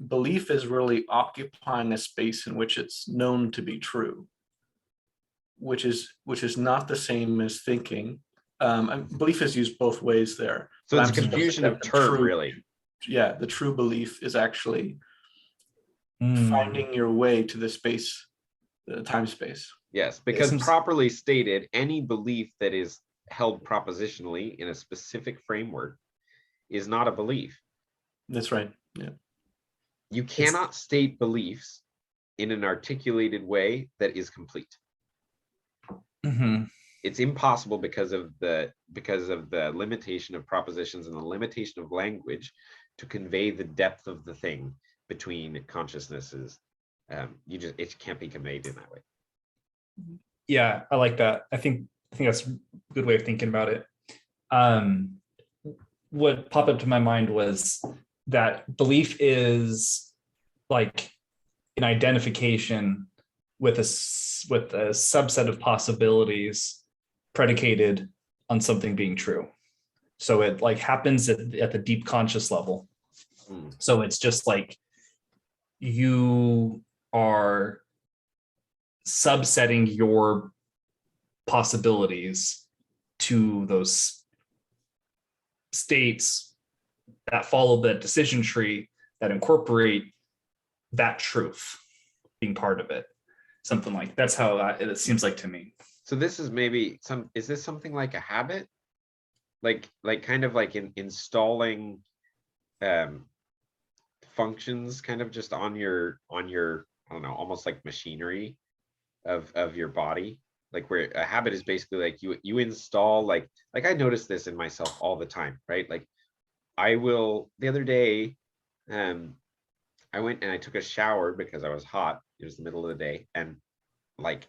belief is really occupying a space in which it's known to be true, which is not the same as thinking. Belief is used both ways there. So it's confusion of term, really. Yeah, the true belief is actually finding your way to the space, the time space. Yes, because properly stated, any belief that is held propositionally in a specific framework is not a belief. That's right. Yeah. You cannot state beliefs in an articulated way that is complete. It's impossible because of the limitation of propositions and the limitation of language to convey the depth of the thing between consciousnesses. It can't be conveyed in that way. Yeah, I like that. I think that's a good way of thinking about it. What popped up to my mind was that belief is like an identification with a subset of possibilities predicated on something being true. So it like happens at the deep conscious level. So it's just like you are subsetting your possibilities to those states that follow the decision tree that incorporate that truth being part of it. Something like that's how it seems like to me. So this is maybe is this something like a habit? Like kind of like in installing functions kind of just on your I don't know, almost like machinery of your body, like where a habit is basically like you install like I notice this in myself all the time, right? Like the other day I went and I took a shower because I was hot. It was the middle of the day, and like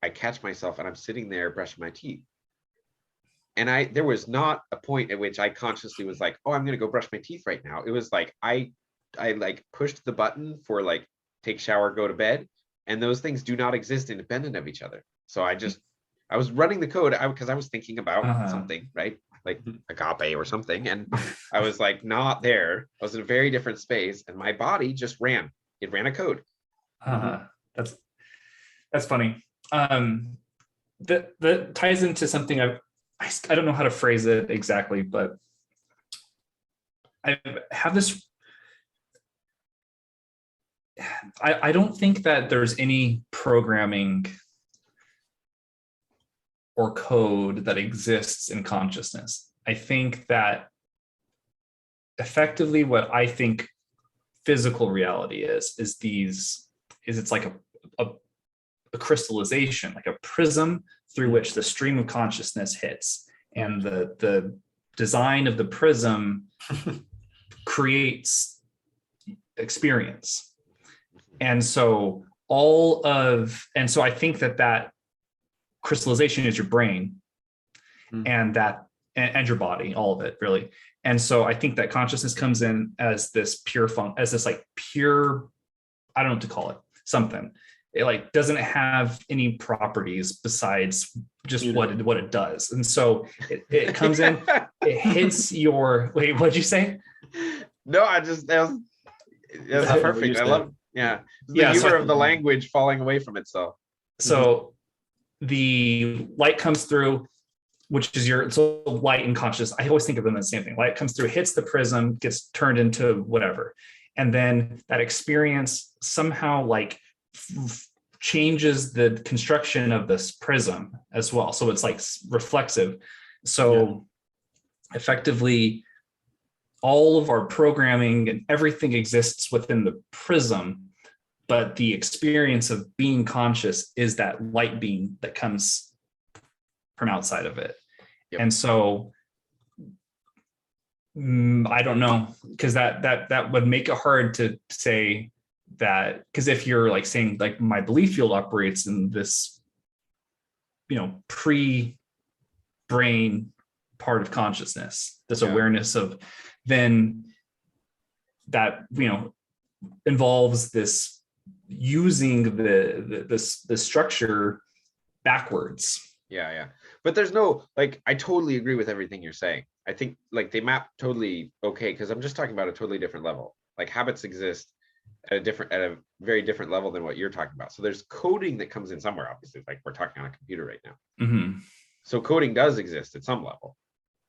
I catch myself and I'm sitting there brushing my teeth, and there was not a point at which I consciously was like, oh, I'm gonna go brush my teeth right now. It was like I like pushed the button for like take shower, go to bed, and those things do not exist independent of each other. So I was running the code because I was thinking about something, right? Like agape or something, and I was like not there. I was in a very different space, and my body just ran. It ran a code. That's funny. That ties into something I don't know how to phrase it exactly, but I have this. I don't think that there's any programming or code that exists in consciousness. I think that effectively what I think physical reality is it's like a crystallization, like a prism through which the stream of consciousness hits, and the design of the prism creates experience. And so I think that crystallization is your brain, and your body, all of it really. And so I think that consciousness comes in as this pure pure, I don't know what to call it, something. It like doesn't have any properties besides just what it does. And so it comes in, it hits your, wait, what'd you say? No, that was perfect. I love, the humor of the language falling away from itself. So the light comes through, which is so light and conscious. I always think of them as the same thing. Light comes through, hits the prism, gets turned into whatever. And then that experience somehow like changes the construction of this prism as well. So it's like reflexive. So effectively, all of our programming and everything exists within the prism, but the experience of being conscious is that light beam that comes from outside of it. Yep. And so I don't know, because that would make it hard to say that, because if you're like saying like my belief field operates in this, pre-brain part of consciousness, this awareness of, then that involves this using the structure backwards. Yeah. But there's no, like, I totally agree with everything you're saying. I think like they map totally okay, because I'm just talking about a totally different level. Like habits exist at a very different level than what you're talking about. So there's coding that comes in somewhere, obviously, like we're talking on a computer right now. Mm-hmm. So coding does exist at some level.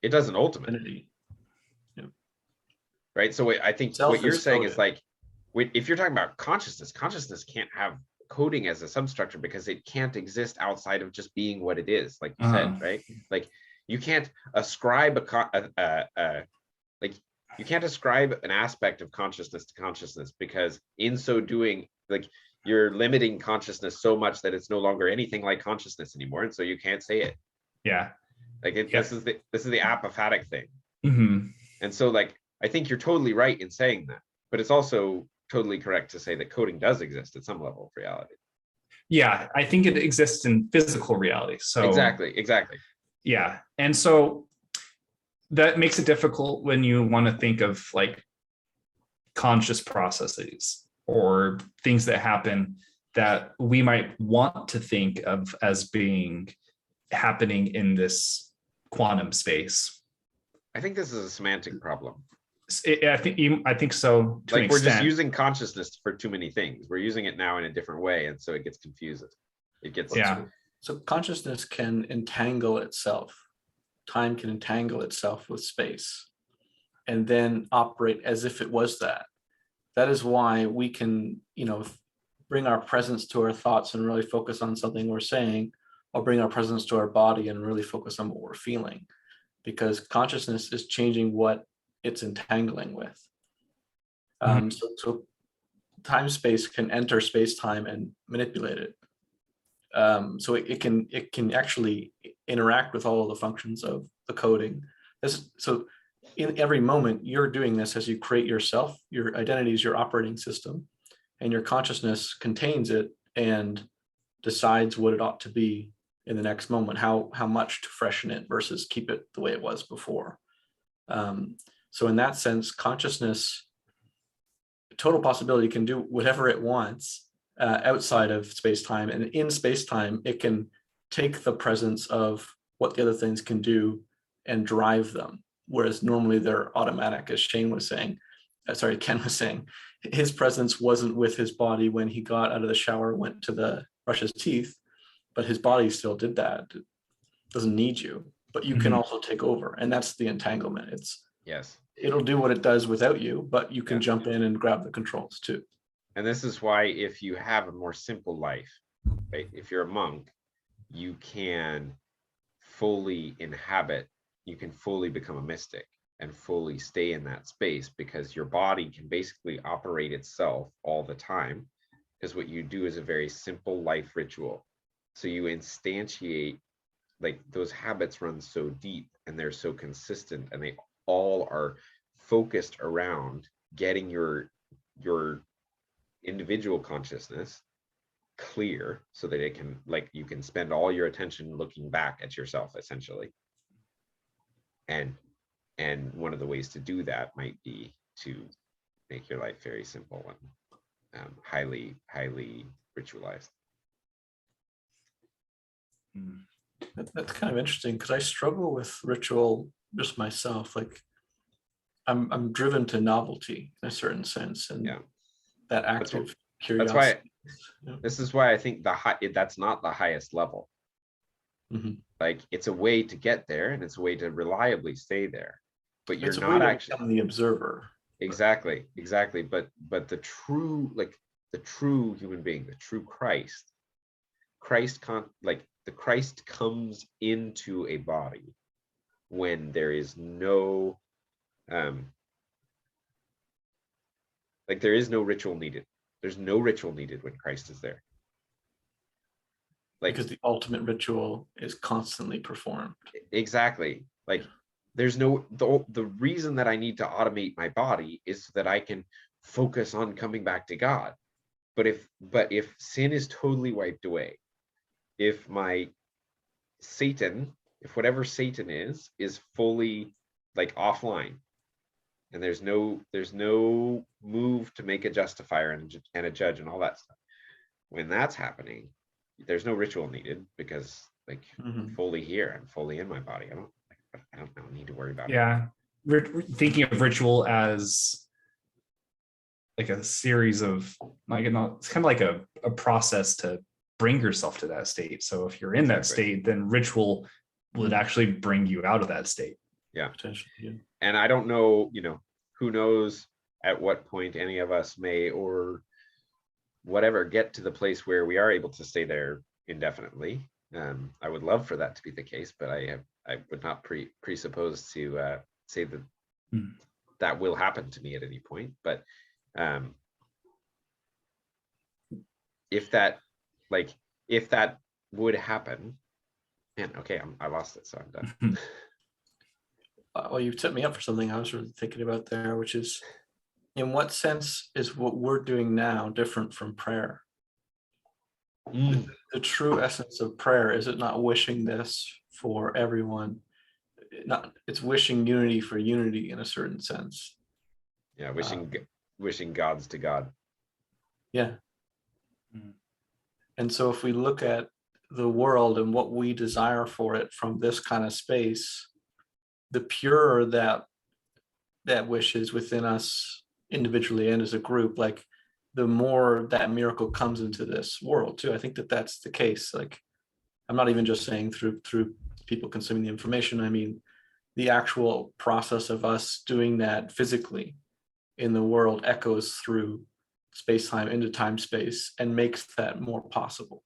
It doesn't ultimately. Yeah. Right. So I think Self what you're is saying coded. is like, if you're talking about consciousness can't have coding as a substructure because it can't exist outside of just being what it is, like you said, right? Like you can't ascribe you can't ascribe an aspect of consciousness to consciousness, because in so doing, like you're limiting consciousness so much that it's no longer anything like consciousness anymore, and so you can't say it. Like this is the apophatic thing. Mm-hmm. And so like I think you're totally right in saying that, but it's also totally correct to say that coding does exist at some level of reality. Yeah, I think it exists in physical reality. So exactly. Yeah. And so that makes it difficult when you want to think of like conscious processes or things that happen that we might want to think of as being happening in this quantum space. I think this is a semantic problem. I think so. Like we're just using consciousness for too many things. We're using it now in a different way, and so it gets confusing. So consciousness can entangle itself. Time can entangle itself with space, and then operate as if it was that. That is why we can, bring our presence to our thoughts and really focus on something we're saying, or bring our presence to our body and really focus on what we're feeling, because consciousness is changing what it's entangling with. So time space can enter space time and manipulate it. So it can actually interact with all of the functions of the coding. So in every moment you're doing this as you create yourself. Your identity is your operating system, and your consciousness contains it and decides what it ought to be in the next moment, how much to freshen it versus keep it the way it was before. So in that sense, consciousness, total possibility, can do whatever it wants outside of space-time, and in space-time it can take the presence of what the other things can do and drive them, whereas normally they're automatic, as Ken was saying. His presence wasn't with his body when he got out of the shower, went to brush his teeth, but his body still did that. It doesn't need you, but you can also take over, and that's the entanglement. It'll do what it does without you, but you can jump in and grab the controls too. And this is why if you have a more simple life, right? If you're a monk, you can fully inhabit, you can fully become a mystic and fully stay in that space, because your body can basically operate itself all the time, because what you do is a very simple life ritual. So you instantiate, like those habits run so deep and they're so consistent, and they all are focused around getting your individual consciousness clear, so that it can, like, you can spend all your attention looking back at yourself essentially. And one of the ways to do that might be to make your life very simple and highly ritualized. That's kind of interesting, because I struggle with ritual just myself. Like I'm driven to novelty in a certain sense, and that active curiosity. This is why I think that's not the highest level. Mm-hmm. Like it's a way to get there, and it's a way to reliably stay there, but you're not actually become the observer. Exactly. But the true human being, the true Christ, the Christ comes into a body when there is no there is no ritual needed. There's no ritual needed when Christ is there. Because the ultimate ritual is constantly performed. Exactly. There's no the reason that I need to automate my body is so that I can focus on coming back to God. But if sin is totally wiped away, if whatever Satan is fully offline, and there's no move to make a justifier and a judge and all that stuff, when that's happening, there's no ritual needed, because I'm fully here, I'm fully in my body. I don't need to worry about it. Yeah, thinking of ritual as a series of it's kind of like a process to bring yourself to that state. So if you're in that state, then ritual would actually bring you out of that state. Yeah, potentially. Yeah. And I don't know, who knows at what point any of us may or whatever get to the place where we are able to stay there indefinitely. I would love for that to be the case, but I would not presuppose to say that that will happen to me at any point. But if that would happen, and okay, I lost it, so I'm done. Well, you set me up for something I was really thinking about there, which is, in what sense is what we're doing now different from prayer? The true essence of prayer, is it not wishing this for everyone? It's wishing unity for unity in a certain sense. Yeah, wishing gods to God. Yeah. And so if we look at the world and what we desire for it from this kind of space, the purer that wish is within us individually and as a group, the more that miracle comes into this world too. I think that's the case. I'm not even just saying through people consuming the information. I mean, the actual process of us doing that physically in the world echoes through space-time into time-space and makes that more possible.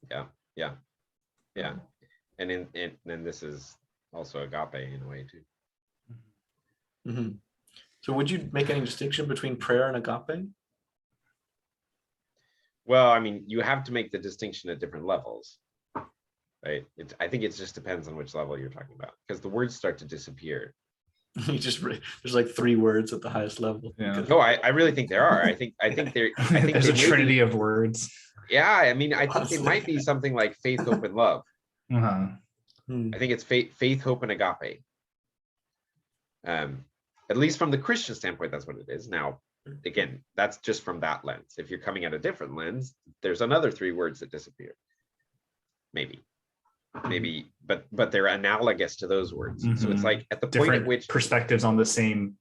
Yeah. And then this is also agape in a way too. Mm-hmm. So would you make any distinction between prayer and agape? Well, I mean, you have to make the distinction at different levels, right? I think it just depends on which level you're talking about, because the words start to disappear. There's 3 words at the highest level. Yeah. No, I really think there are. I think there's a trinity of words. Yeah, I mean, I think it might be something like faith, hope, and love. Uh-huh. I think it's faith, hope, and agape. At least from the Christian standpoint, that's what it is. Now, again, that's just from that lens. If you're coming at a different lens, there's another 3 words that disappear. Maybe, but they're analogous to those words. So it's at the different point at which perspectives on the same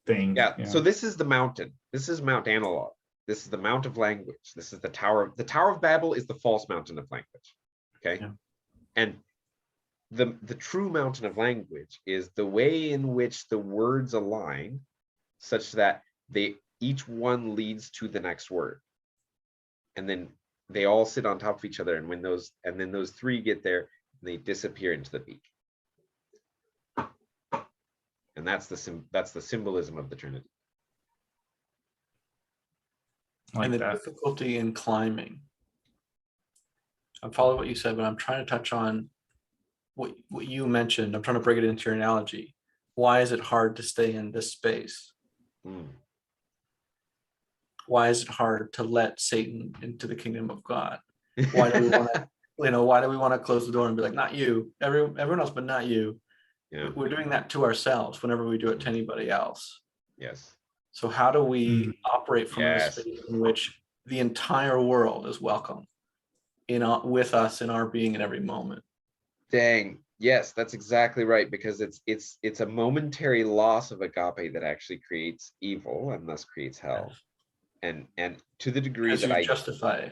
thing. Yeah. So this is the mountain. This is Mount Analog. This is the Mount of Language. This is the Tower. The Tower of Babel is the false mountain of language. Okay. Yeah. And the true mountain of language is the way in which the words align such that each one leads to the next word. And then they all sit on top of each other. And then those 3 get there, and they disappear into the beak. And that's the symbolism of the Trinity. And the difficulty in climbing. I follow what you said, but I'm trying to touch on what you mentioned. I'm trying to bring it into your analogy. Why is it hard to stay in this space? Why is it hard to let Satan into the kingdom of God? Why do we want to, why do we want to close the door and be like, not you, everyone else, but not you? Yeah. We're doing that to ourselves whenever we do it to anybody else. Yes. So how do we operate from a space in which the entire world is welcome with us in our being in every moment? Dang. Yes, that's exactly right, because it's a momentary loss of agape that actually creates evil and thus creates hell. Yes. And to the degree that I justify.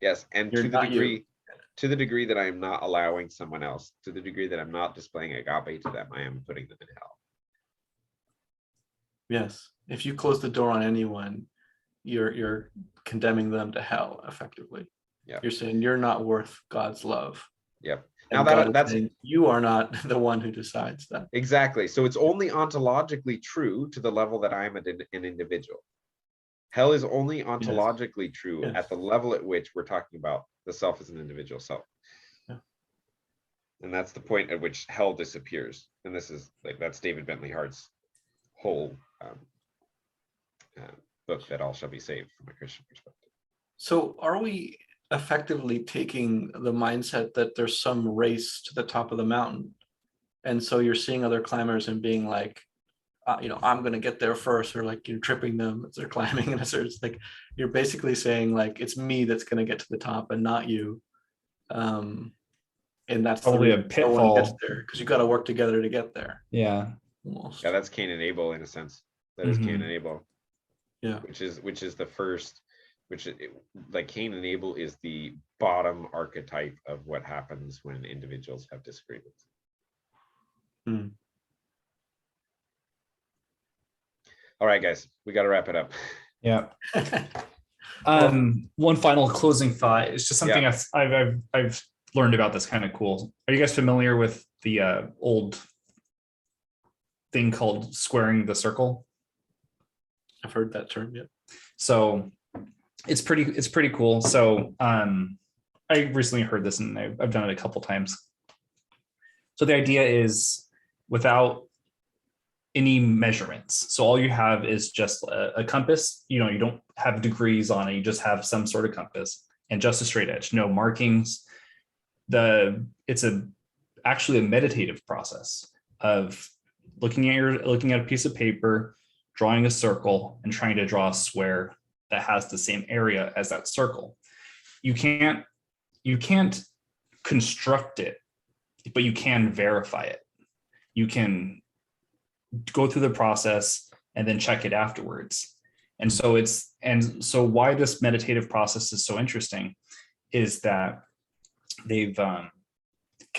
Yes, and to the degree that I am not allowing someone else, to the degree that I'm not displaying agape to them, I am putting them in hell. Yes. If you close the door on anyone, you're condemning them to hell, effectively. Yeah. You're saying you're not worth God's love. Yep. And Now God is that's saying you are not the one who decides that. exactly. So it's only ontologically true to the level that I'm an individual. Hell is only ontologically true at the level at which we're talking about the self as an individual self. Yeah. And that's the point at which hell disappears. And this is that's David Bentley Hart's whole book, that all shall be saved, from a Christian perspective. So are we effectively taking the mindset that there's some race to the top of the mountain? And so you're seeing other climbers and being like, I'm going to get there first, or like you're tripping them as they're climbing. And it's like, you're basically saying like, it's me that's going to get to the top and not you. And that's probably a pitfall. No one gets there because you got to work together to get there. Yeah. Almost. Yeah, that's Cain and Abel in a sense. That is Cain and Abel. Yeah. Which is the first, like Cain and Abel is the bottom archetype of what happens when individuals have disagreements. All right, guys, we got to wrap it up. Yeah. One final closing thought. It's just something I've learned about that's kind of cool. Are you guys familiar with the old thing called squaring the circle? I've heard that term, yeah. So it's pretty cool. So I recently heard this, and I've done it a couple times. So the idea is, without any measurements, so all you have is just a compass. You don't have degrees on it, you just have some sort of compass and just a straight edge, no markings. It's actually a meditative process of looking at a piece of paper, drawing a circle, and trying to draw a square that has the same area as that circle. You can't construct it, but you can verify it. You can go through the process and then check it afterwards. And so why this meditative process is so interesting is that they've kind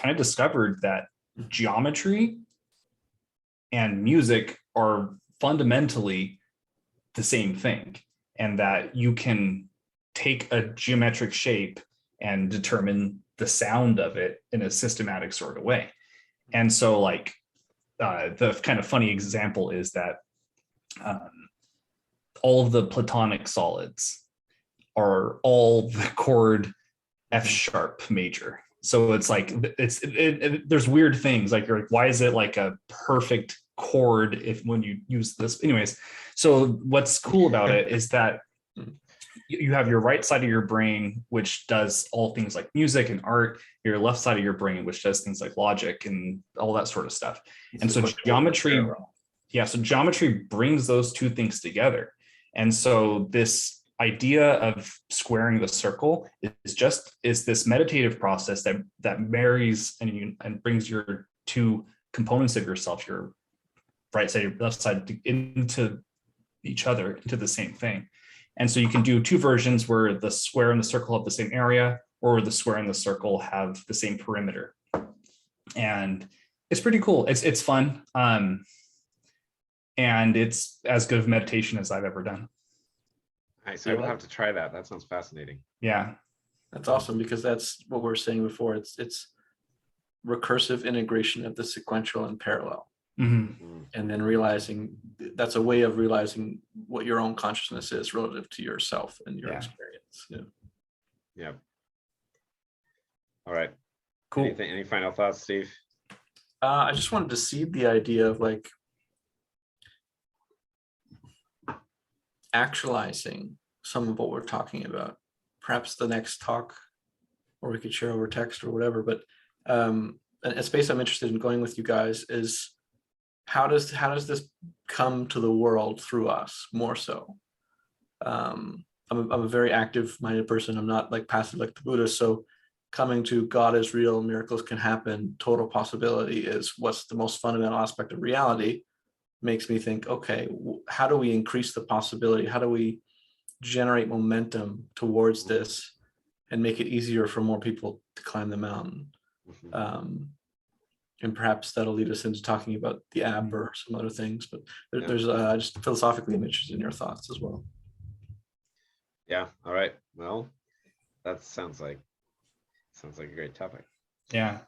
of discovered that geometry and music are fundamentally the same thing, and that you can take a geometric shape and determine the sound of it in a systematic sort of way. And so the kind of funny example is that all of the Platonic solids are all the chord F sharp major. So it's like there's weird things like, you're like, why is it like a perfect chord when you use this? Anyways, so what's cool about it is that you have your right side of your brain, which does all things like music and art, your left side of your brain, which does things like logic and all that sort of stuff. And so geometry brings those two things together. And so this idea of squaring the circle is this meditative process that marries and brings your two components of yourself, your right side, your left side, into each other, into the same thing. And so you can do two versions where the square and the circle have the same area, or the square and the circle have the same perimeter. And it's pretty cool. It's fun. And it's as good of meditation as I've ever done. Nice. I will have to try that. That sounds fascinating. Yeah. That's awesome, because that's what we were saying before. It's recursive integration of the sequential and parallel. Mm-hmm. And then realizing that's a way of realizing what your own consciousness is relative to yourself and your experience. Yeah. All right. Cool. Any final thoughts, Steve? I just wanted to seed the idea of like actualizing some of what we're talking about. Perhaps the next talk, or we could share over text or whatever. But a space I'm interested in going with you guys is, how does this come to the world through us more so? I'm a very active-minded person. I'm not like passive like the Buddhist. So coming to God is real, miracles can happen, total possibility is what's the most fundamental aspect of reality, makes me think, okay, how do we increase the possibility? How do we generate momentum towards this and make it easier for more people to climb the mountain? And perhaps that'll lead us into talking about the app or some other things, but there's just philosophically, I'm interested in your thoughts as well. Yeah. All right. Well, that sounds like a great topic. Yeah.